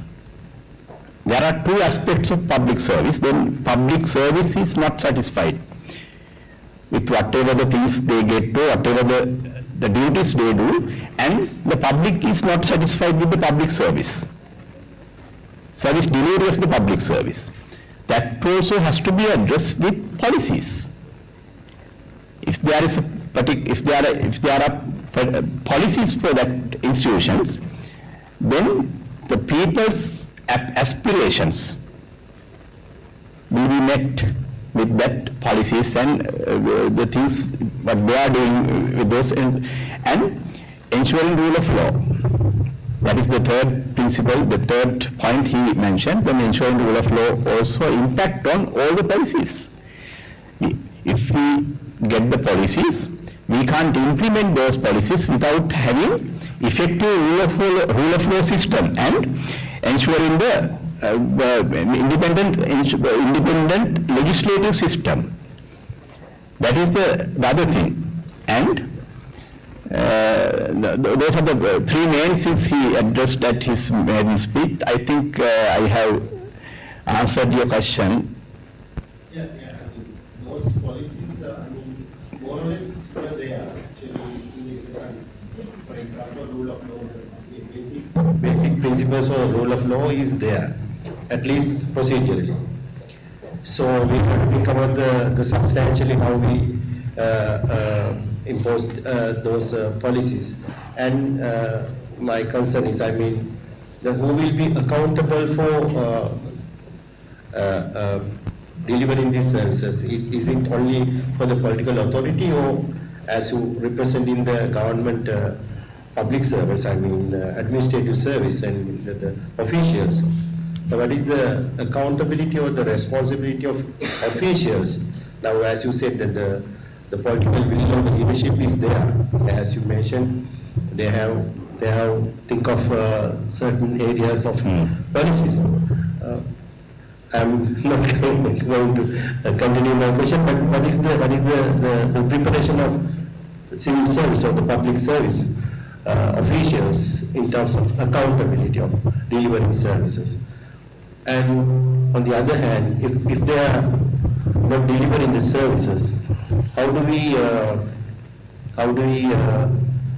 There are two aspects of public service. Then public service is not satisfied with whatever the things they get to, whatever the duties they do, and the public is not satisfied with the public service. Service delivery of the public service. That also has to be addressed with policies. If there is if there are policies for that institutions, then the people's aspirations will be met with that policies and the things what they are doing with those, and ensuring rule of law. That is the third principle, the third point he mentioned. Then ensuring rule of law also impact on all the policies. If we get the policies, we can't implement those policies without having effective rule of law system and ensuring the independent legislative system. That is the other thing. And those are the three main things he addressed at his main speech. I think I have answered your question. Yeah. Those policies, more or less, where they are actually in the country. For example, rule of law, basic principles of rule of law is there, at least procedurally. So we have to think about the substantially how we impose those policies. And my concern is, who will be accountable for delivering these services? Is it only for the political authority, or as you represent in the government public service, administrative service and the officials? So what is the accountability or the responsibility of officials? Now, as you said, that the political will of the leadership is there. As you mentioned, they have think of certain areas of policies. I'm not going to continue my question, but what is the preparation of civil service or the public service officials in terms of accountability of delivering services? And on the other hand, if they are not delivering the services, how do we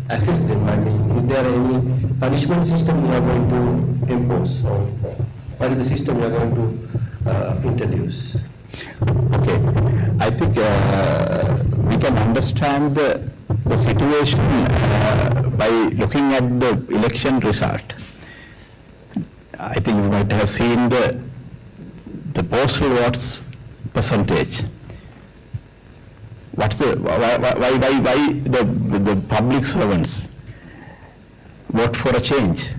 assess them? If there are any punishment system we are going to impose, or what is the system we are going to introduce? Okay, I think we can understand the situation by looking at the election result. I think you might have seen the postal votes percentage. What's why the public servants vote for a change?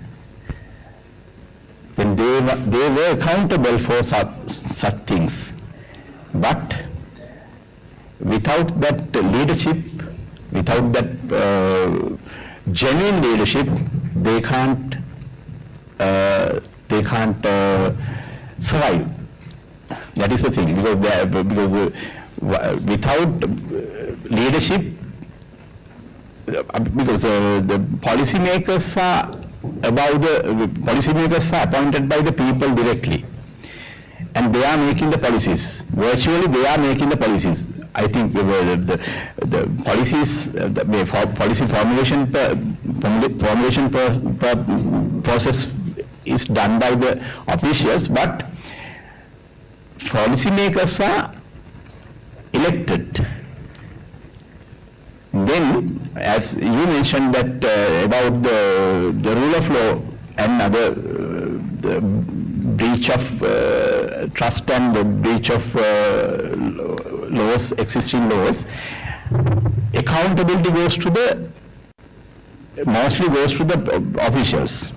When they were accountable for such things, but without that leadership, without that genuine leadership, they can't survive. That is the thing, because without leadership, because the policymakers are policymakers are appointed by the people directly, and they are making the policies. Virtually, they are making the policies. I think the policies, policy formulation process is done by the officials, but policymakers are elected. Then, as you mentioned that about the rule of law and other the breach of trust and the breach of laws, existing laws, accountability goes to the, mostly goes to the officials.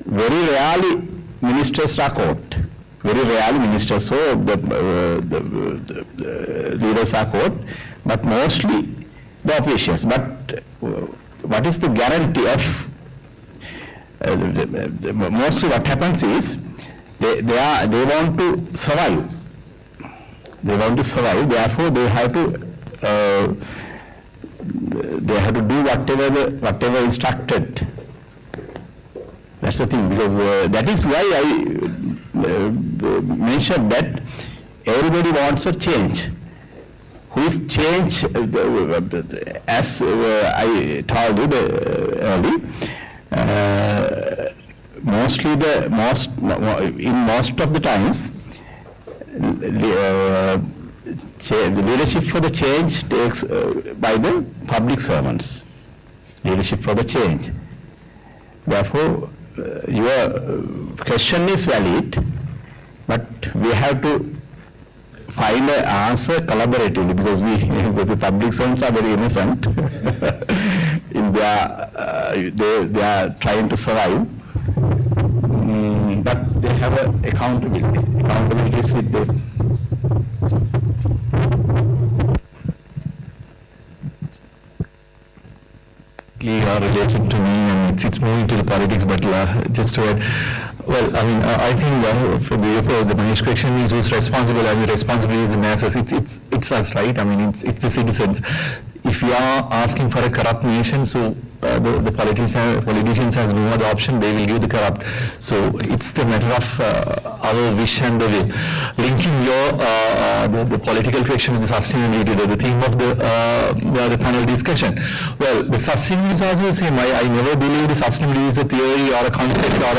Very rarely ministers are caught. Very rarely ministers, so the leaders are caught, but mostly the officials. But what is the guarantee of, mostly what happens is, they want to survive. They want to survive, therefore they have to do whatever instructed. That's the thing, because that is why I mentioned that everybody wants a change. Who is change, as I told you earlier, in most of the times, the leadership for the change takes by the public servants. Leadership for the change. Therefore, your question is valid, but we have to find an answer collaboratively, because the public servants are very innocent. They are trying to survive, but they have an accountability. Accountability is with them. Related to me, and it's moving to the politics, but just to add, well, I mean, I think for the Manish question is who's responsible, and the responsibility is the masses. It's us, right? I mean, it's the citizens. If we are asking for a corrupt nation, so the politicians has no other option, they will give the corrupt. So it's the matter of our wish and the will. Linking your the political question with the sustainability, the theme of the panel discussion. Well, the sustainability is also the same. I never believe the sustainability is a theory or a concept or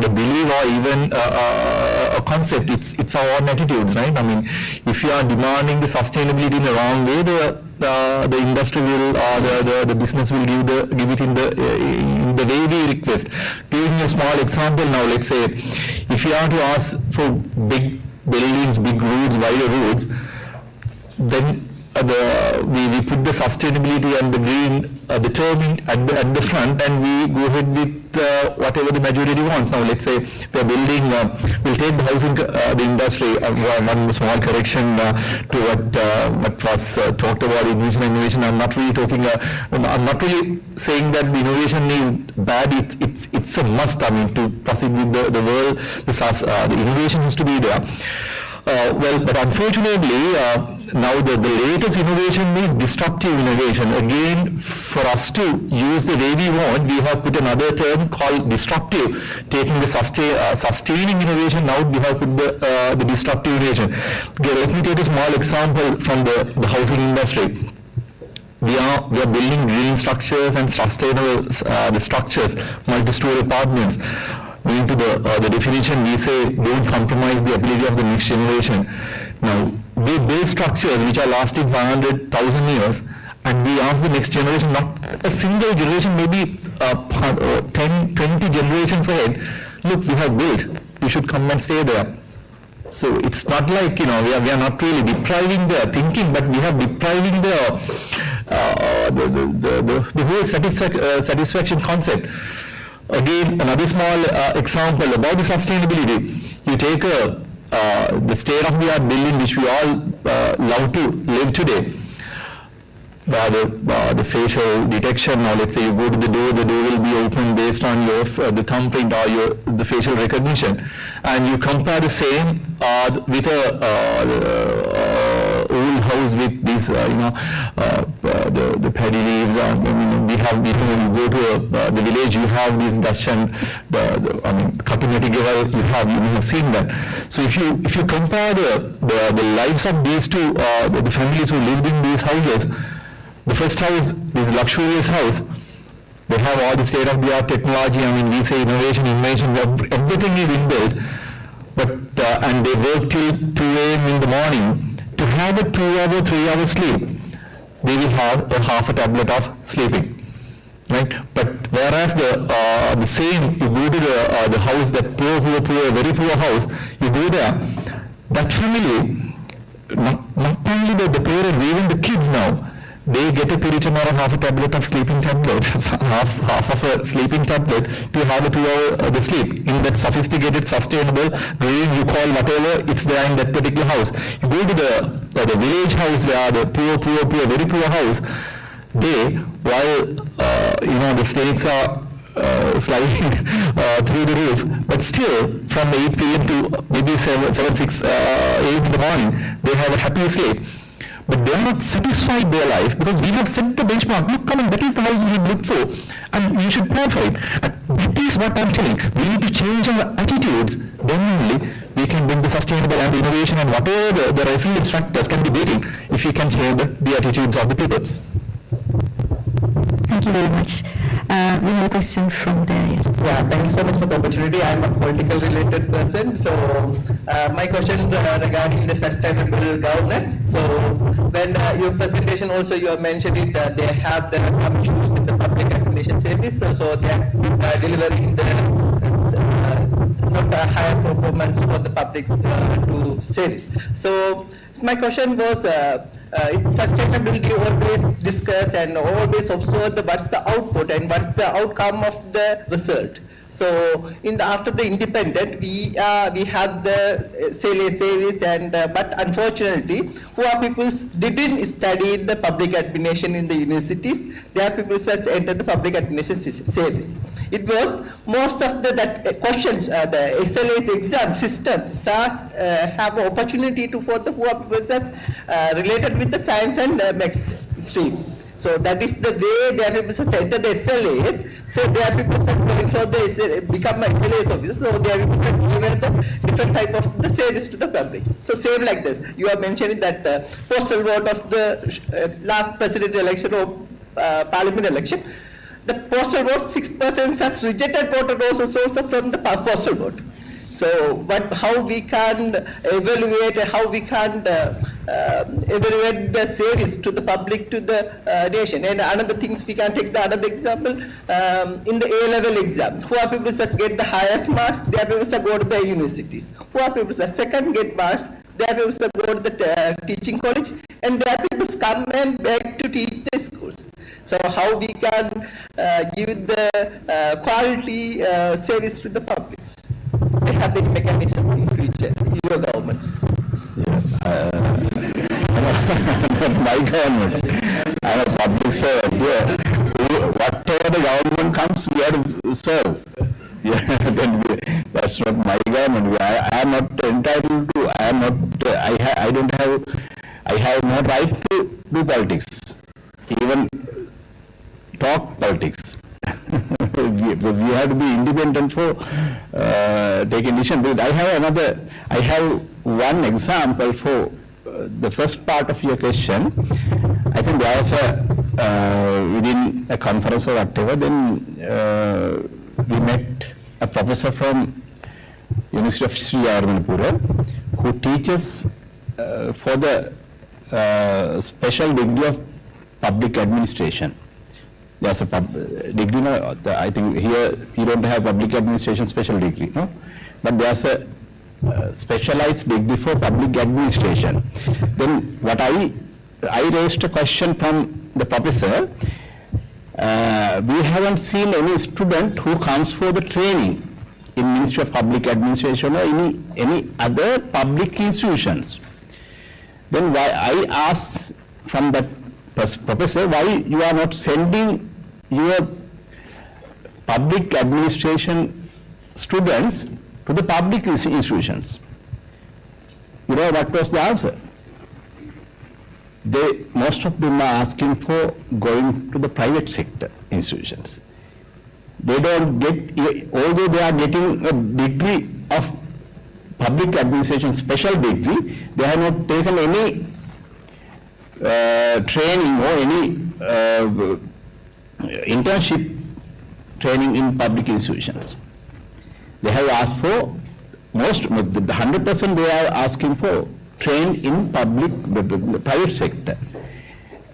a belief or even a concept. It's our own attitudes, right? I mean, if you are demanding the sustainability in the wrong way, the industry will or the business will give it in the way we request. Giving a small example now, let's say if you are to ask for big buildings, big roads, wider roads, then we put the sustainability and the green determined at the front, and we go ahead with whatever the majority wants. Now let's say we are building, we'll take the housing, the industry, one small correction to what was talked about innovation. I'm not really talking, I'm not really saying that the innovation is bad, it's a must, I mean, to proceed with the world, the innovation has to be there. Well, but unfortunately, now the latest innovation is disruptive innovation. Again, for us to use the way we want, we have put another term called disruptive, taking the sustaining innovation. Now we have put the disruptive innovation. Okay, let me take a small example from the housing industry. We are building green structures and sustainable the structures, multi-story apartments. Going to the definition, we say don't compromise the ability of the next generation. Now, we build structures which are lasting 500,000 years, and we ask the next generation, not a single generation, maybe 10, 20 generations ahead, look, we have built, you should come and stay there. So it's not like, we are not really depriving their thinking, but we are depriving the whole satisfaction concept. Again, another small example about the sustainability. You take the state-of-the-art building which we all love to live today. The facial detection, or let's say you go to the door will be open based on your the thumbprint or the facial recognition, and you compare the same with a old house with these, the paddy leaves. We go to the village. You have this Dutch and Kapinati Geval. You have seen that. So if you compare the lives of these two, the families who lived in these houses, the first house, this luxurious house, they have all the state-of-the-art technology. We say innovation, everything is inbuilt. But and they work till 2 a.m. in the morning. To have a 2-hour, 3-hour sleep, they will have a half a tablet of sleeping, right? But whereas the same, you go to the house, that poor, very poor house, you go there, that family, not only the parents, even the kids now, they get a periton or a half a tablet of sleeping tablet, half of a sleeping tablet to have a 2-hour the sleep in that sophisticated, sustainable, green, you call whatever, it's there in that particular house. You go to the village house where the poor, very poor house, they, while the snakes are sliding through the roof, but still from 8 p.m. to maybe 7, 6 a.m. in the morning, they have a happy sleep. But they are not satisfied their life because we have set the benchmark. Look, come on, that is the house we look for, and you should go for it. And that is what I'm telling. We need to change our attitudes. Then only we can bring the sustainable and the innovation and whatever the resilience factors can be dating if we can change the attitudes of the people. Thank you very much. We have a question from there. Yes. Yeah, thank you so much for the opportunity. I'm a political related person. So my question regarding the sustainable governance. So when your presentation also you have mentioned it, they have some issues in the public administration service. So they are delivering the not a higher performance for the public to service. So my question was, sustainability always discuss and always observe what's the output and what's the outcome of the result. So after the independent, we have the service and but unfortunately, who are people didn't study the public administration in the universities. There are people who just entered the public administration service. It was most of that questions, the SLA's exam systems have an opportunity to for the who are people just related with the science and maths stream. So that is the way they are people just enter the SLAs. So they are people just going for the become SLAs officers. So they are people just given the different type of the service to the public. So same like this. You are mentioning that postal vote of the last presidential election or parliament election. The postal vote, 6% has rejected voter also source from the postal vote. So, but how we can evaluate, how we can evaluate the service to the public, to the nation. And another things we can take the another example in the A-level exam. Who are people that get the highest marks? They are people that go to the universities. Who are people that second get marks? They are people that go to the teaching college, and they are people that come and beg to teach the schools. So how we can give the quality service to the public? They have the mechanism in future, your governments. My government, I'm a public servant. Yeah. Whatever the government comes, we have to serve. Yeah, that's not my government. I am not entitled to. I am not. I don't have. I have no right to do politics, even talk politics. Because we have to be independent for taking decision. But I have one example for the first part of your question. I think there was within a conference or whatever, then we met a professor from University of Sri Arunapura who teaches for the special degree of public administration. There's a degree, no, I think here you don't have public administration special degree, no? But there's a specialized degree for public administration. Then what I raised a question from the professor. We haven't seen any student who comes for the training in Ministry of Public Administration or any other public institutions. Then why I asked from that professor, why you are not sending your public administration students to the public institutions? You know what was the answer? most of them are asking for going to the private sector institutions. They don't get, although they are getting a degree of public administration, special degree, they have not taken any training or any internship training in public institutions. They have asked for, the 100% they are asking for trained in the private sector.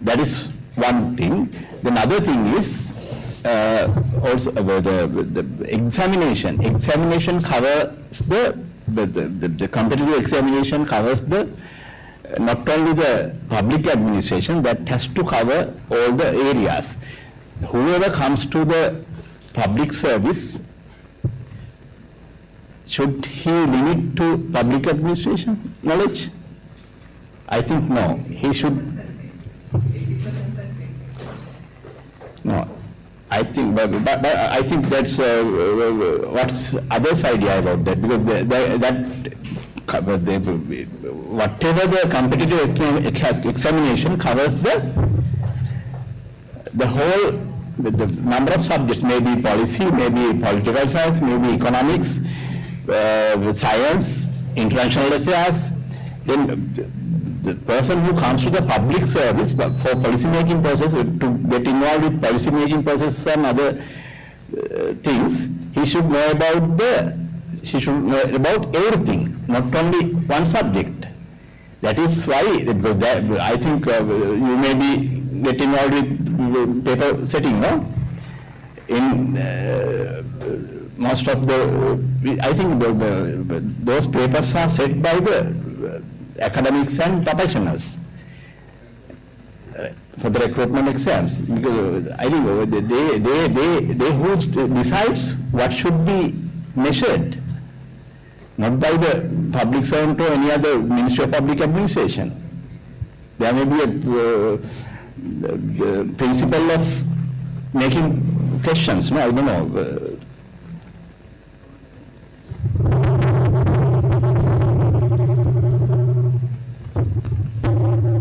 That is one thing. The other thing is also the examination. Examination covers the competitive examination covers not only the public administration, that has to cover all the areas. Whoever comes to the public service, should he limit to public administration knowledge? I think no. He should. No. I think, but I think that's what's others' idea about that, because whatever the competitive examination covers the whole the number of subjects, maybe policy, maybe political science, maybe economics, science, international affairs. Then the person who comes to the public service for policy making process, to get involved with policy making process and other things, he should know about everything, not only one subject. That is why, because I think you may be get involved with paper setting, no? In most of I think those papers are set by the academics and professionals for the recruitment exams, because I think they who decides what should be measured, not by the public servant or any other Ministry of Public Administration. There may be a principle of making questions, no, I don't know.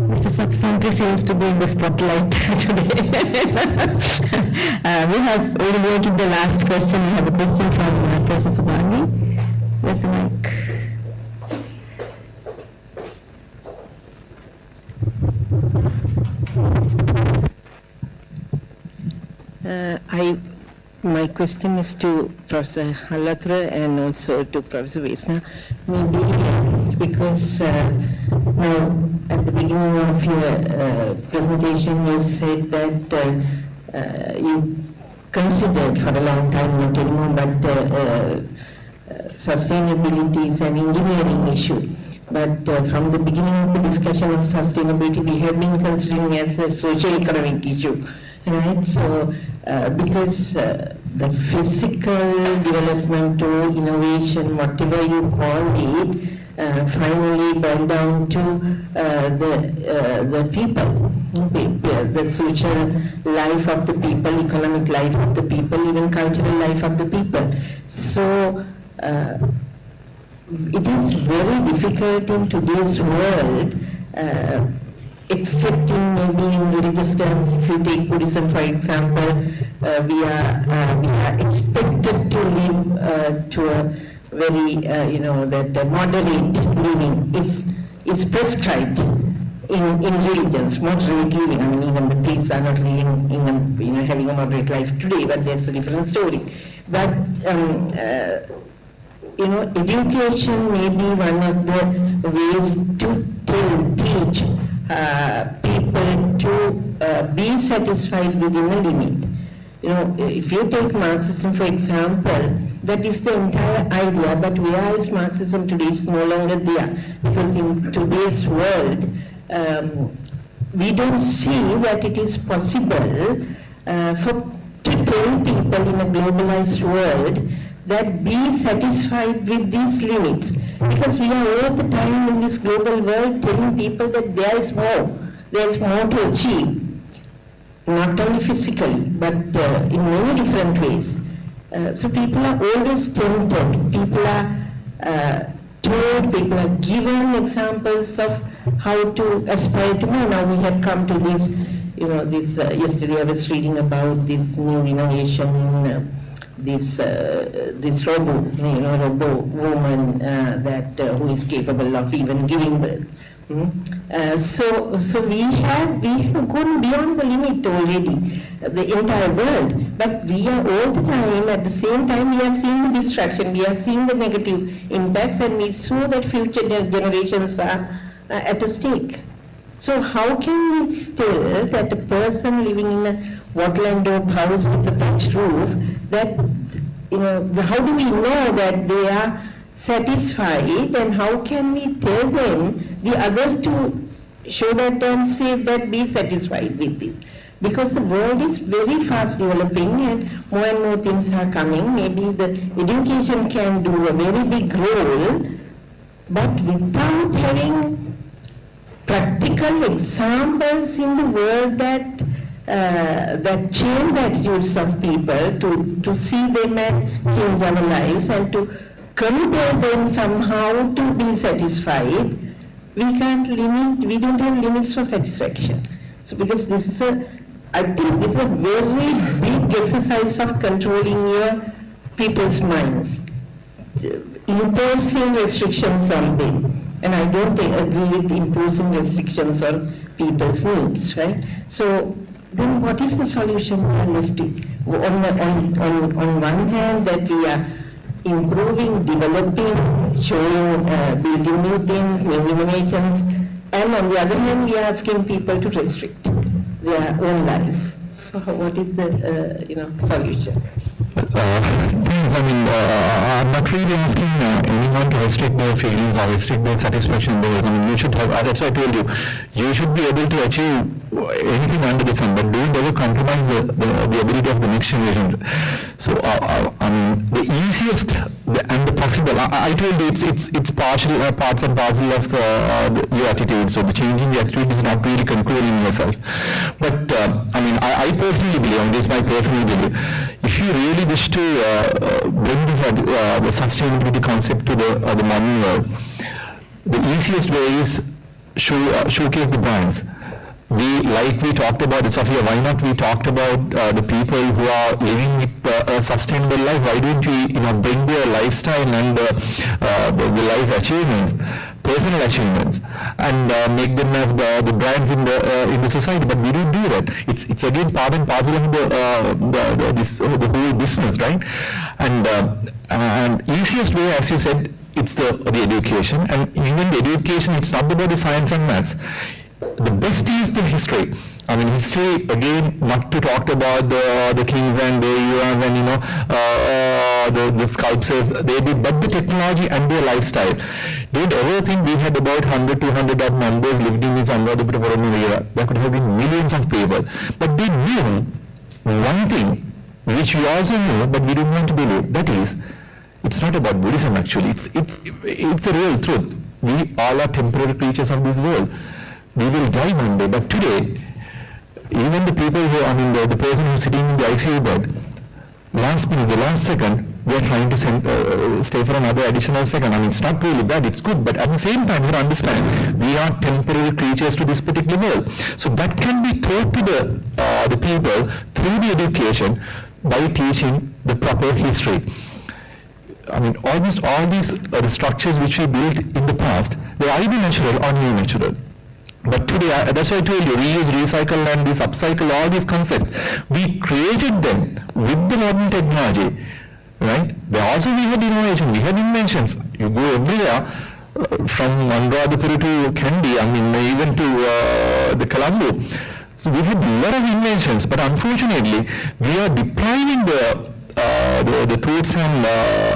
Mr. Substanti seems to be in the spotlight today. We have already waited the last question. We have a question from Professor Subhani. Where's the mic? My question is to Professor Halatra and also to Professor Vesna. Maybe because now at the beginning of your presentation you said that you considered for a long time, not anymore, but sustainability is an engineering issue. But from the beginning of the discussion of sustainability, we have been considering it as a socio-economic issue. Right? So, because the physical development or innovation, whatever you call it, finally boil down to the people, the social life of the people, economic life of the people, even cultural life of the people. So, it is very difficult in today's world, except in maybe in religious terms. If you take Buddhism, for example, we are expected to live to a very, that moderate living is prescribed in religions, moderate living. I mean, even the priests are not living in having a moderate life today, but that's a different story. But education may be one of the ways to teach people to be satisfied within a limit. If you take Marxism, for example, that is the entire idea, but where is Marxism today? It's no longer there, because in today's world, we don't see that it is possible to tell people in a globalized world that be satisfied with these limits, because we are all the time in this global world telling people that there is more to achieve, not only physically, but in many different ways. So people are always tempted, people are told, people are given examples of how to aspire to more. Now we have come to this, yesterday I was reading about this new innovation in this robo woman who is capable of even giving birth. So we have gone beyond the limit already, the entire world. But we are all the time, at the same time, we are seeing the distraction, we are seeing the negative impacts, and we saw that future generations are at stake. So how can we tell that a person living in a wattle dome house with a thatched roof, that, how do we know that they are satisfied, and how can we tell them, the others, to show that and say that be satisfied with this? Because the world is very fast developing and more things are coming. Maybe the education can do a very big role, but without having practical examples in the world that change the attitudes of people, to see them and change our lives, and to compel them somehow to be satisfied, we don't have limits for satisfaction. So because this is I think this is a very big exercise of controlling your people's minds, imposing restrictions on them. And I don't agree with imposing restrictions on people's needs, right? So then what is the solution we are left with? On one hand, that we are improving, developing, showing, building new things, new innovations, and on the other hand, we are asking people to restrict their own lives. So what is the solution? Things, I'm not really asking anyone to restrict their feelings or restrict their satisfaction. You should have, that's why I told you, you should be able to achieve anything under the sun, but don't ever compromise the ability of the next generation. So, the easiest and the possible, I told you it's partially parts and parcel of your attitude. So the changing the attitude is not really controlling yourself. But I personally believe, and this is my personal belief, if you really wish to bring this the sustainability concept to the modern world, the easiest way is showcase the brands. We talked about it, Sophia, why not we talked about the people who are living with a sustainable life? Why don't we bring their lifestyle and the life achievements, personal achievements, and make them as the brands in the society? But we don't do that. It's again part and parcel of the whole business, right? And easiest way, as you said, it's the education, and even the education, it's not about the science and maths. The best is the history. History, again, not to talk about the kings and the eras and the sculptors they did, but the technology and their lifestyle. Don't ever think we had about 100, 200 odd members lived in this Anuradhapura era. There could have been millions of people. But they knew one thing, which we also knew, but we didn't want to believe. That is, it's not about Buddhism actually. It's a real truth. We all are temporary creatures of this world. We will die one day, but today, even the people who, the person who's sitting in the ICU bed, last minute, the last second, we are trying to stay for another additional second. It's not really bad, it's good, but at the same time, you understand, we are temporary creatures to this particular world. So that can be taught to the people through the education by teaching the proper history. Almost all these structures which we built in the past, they are either natural or new natural. But today, that's why I told you, reuse, recycle, and this upcycle, all these concepts, we created them with the modern technology, right? But also we had innovation, we had inventions. You go everywhere, from Anuradhapura to Kandy, even to the Colombo. So we had a lot of inventions, but unfortunately, we are depriving the thoughts and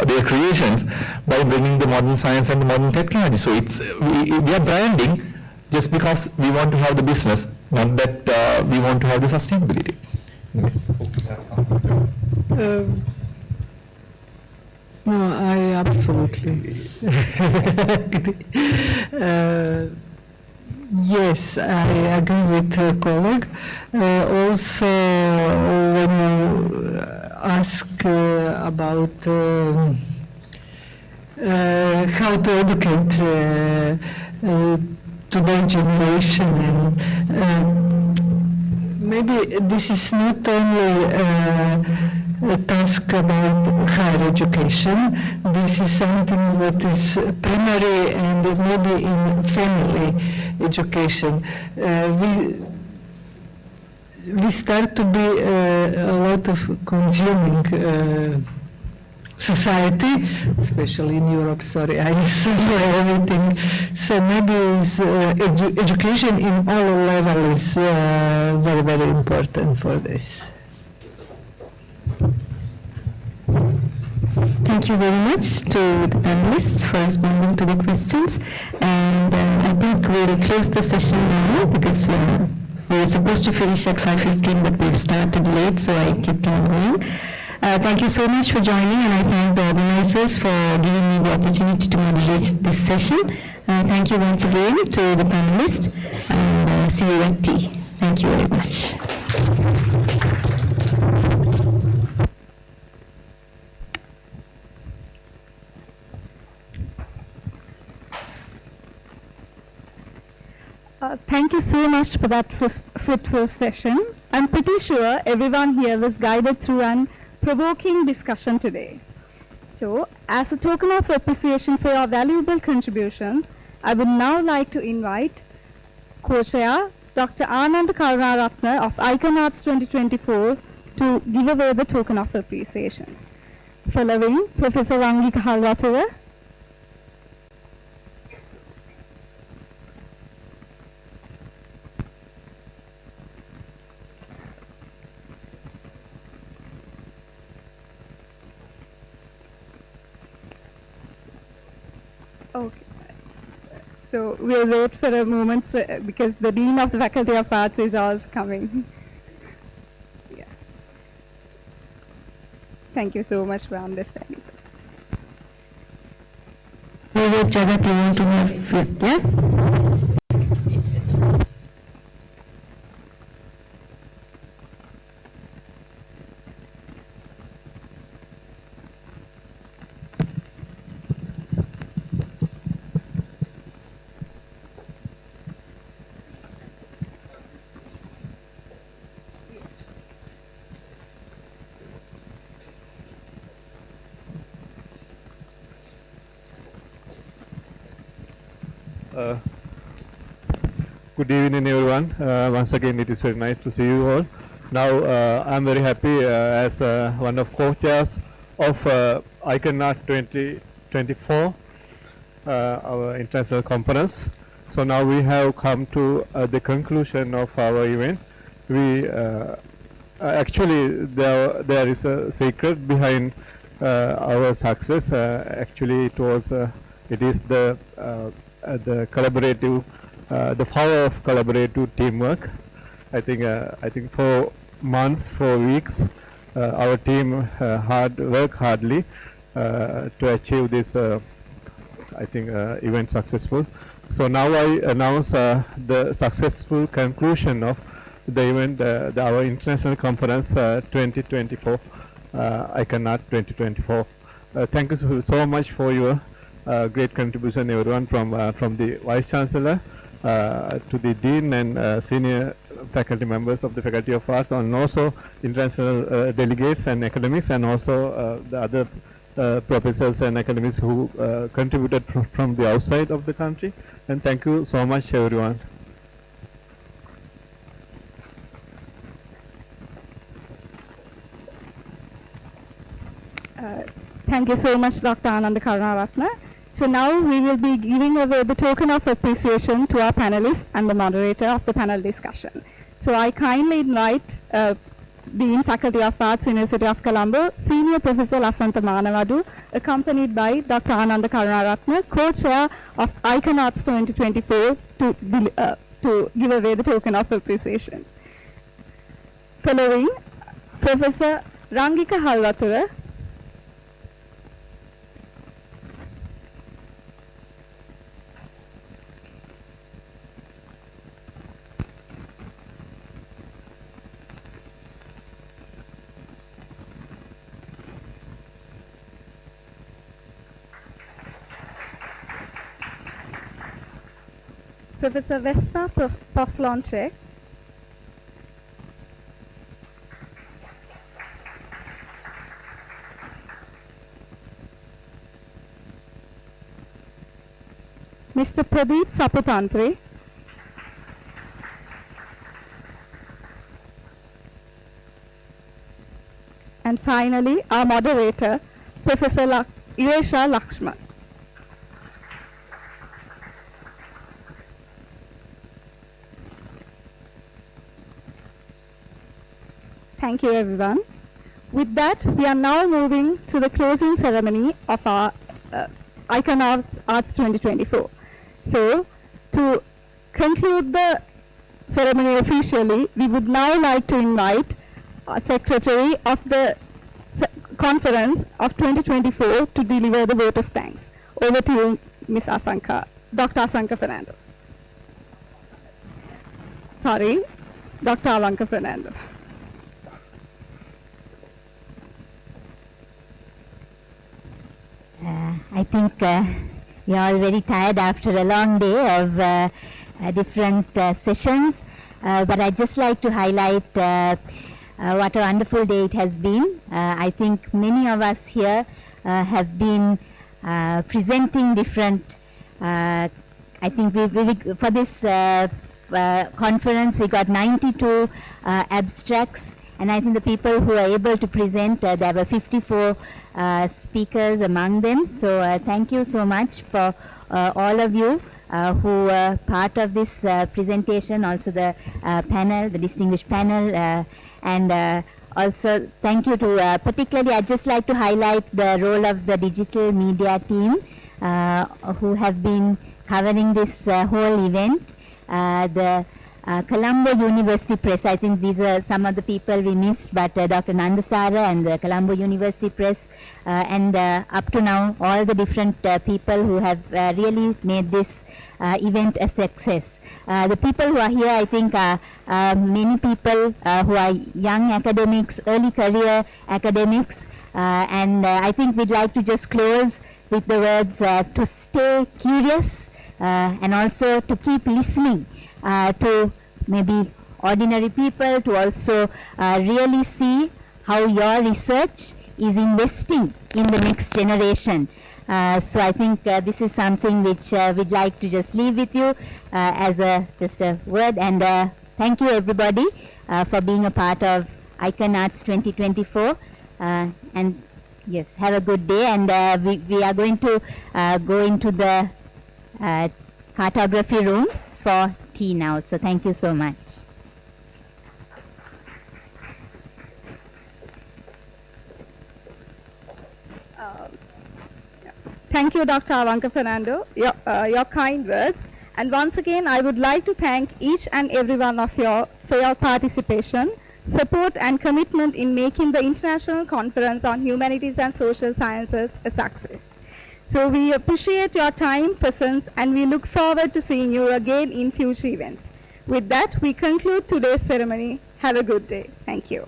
their creations by bringing the modern science and the modern technology. So we are branding just because we want to have the business, not that we want to have the sustainability. No, I absolutely. Yes, I agree with a colleague. Also, when you ask about how to educate today's generation, and maybe this is not only a task about higher education. This is something that is primary and maybe in family education. We start to be a lot of consuming society, especially in Europe. Sorry, I say everything. So maybe education in all levels is very, very important for this. Thank you very much to the panelists for responding to the questions. And I think we'll close the session now because we were supposed to finish at 5:15, but we've started late, so I kept on going. Thank you so much for joining, and I thank the organizers for giving me the opportunity to moderate this session. Thank you once again to the panelists, and see you at tea. Thank you very much. Thank you so much for that fruitful session. I'm pretty sure everyone here was guided through an provoking discussion today. So, as a token of appreciation for your valuable contributions, I would now like to invite co-chair Dr. Anand Karunaratne of IConArts 2024 to give away the token of appreciation. Following Professor Rangika Halwathura, okay. So we'll wait for a moment because the Dean of the Faculty of Arts is also coming. Yeah. Thank you so much for understanding. Jagat, you want to have, yeah? Good evening, everyone. Once again, it is very nice to see you all. Now, I'm very happy as one of co-chairs of IConArts 2024, our international conference. So now we have come to the conclusion of our event. We actually there is a secret behind our success. Actually, it is the collaborative. The power of collaborative teamwork. I think for months, for weeks, our team worked hardly to achieve this. Event successful. So now I announce the successful conclusion of the event, our international conference 2024, IConArts 2024. Thank you so much for your great contribution, everyone, from the Vice Chancellor to the Dean and senior faculty members of the Faculty of Arts, and also international delegates and academics, and also the other professors and academics who contributed from the outside of the country. And thank you so much, everyone. Thank you so much, Dr. Anand Karunaratne. So now we will be giving away the token of appreciation to our panelists and the moderator of the panel discussion. So I kindly invite Dean, Faculty of Arts, University of Colombo, Senior Professor Lasantha Manavadu, accompanied by Dr. Anand Karunaratne, co-chair of IConArts 2024, to give away the token of appreciation. Following, Professor Rangika Halwathura, Professor Vesna Poslancek, Mr. Pradeep Saputantri, and finally our moderator, Professor Iresha Lakshman. Thank you, everyone. With that, we are now moving to the closing ceremony of our IConArts 2024. So, to conclude the ceremony officially, we would now like to invite Secretary of the Conference of 2024 to deliver the vote of thanks. Over to you, Ms. Asanka, Dr. Asanka Fernando. Sorry, Dr. Alanka Fernando. I think we are all very tired after a long day of different sessions, but I'd just like to highlight what a wonderful day it has been. I think many of us here have been presenting different, I think for this conference we got 92 abstracts, and I think the people who are able to present, there were 54 speakers among them. So thank you so much for all of you who were part of this presentation, also the panel, the distinguished panel, and also thank you to particularly I'd just like to highlight the role of the digital media team who have been covering this whole event. The Colombo University Press, I think these are some of the people we missed, but Dr. Nandasara and the Colombo University Press, and up to now all the different people who have really made this event a success. The people who are here, I think, are many people who are young academics, early career academics, and I think we'd like to just close with the words to stay curious and also to keep listening to maybe ordinary people, to also really see how your research is investing in the next generation. So I think this is something which we'd like to just leave with you as just a word, and thank you everybody for being a part of IConArts 2024, and yes, have a good day, and we are going to go into the cartography room for tea now, so thank you so much. Thank you, Dr. Alanka Fernando, your kind words. And once again, I would like to thank each and every one of you for your participation, support and commitment in making the International Conference on Humanities and Social Sciences a success. So we appreciate your time, presence, and we look forward to seeing you again in future events. With that, we conclude today's ceremony. Have a good day. Thank you.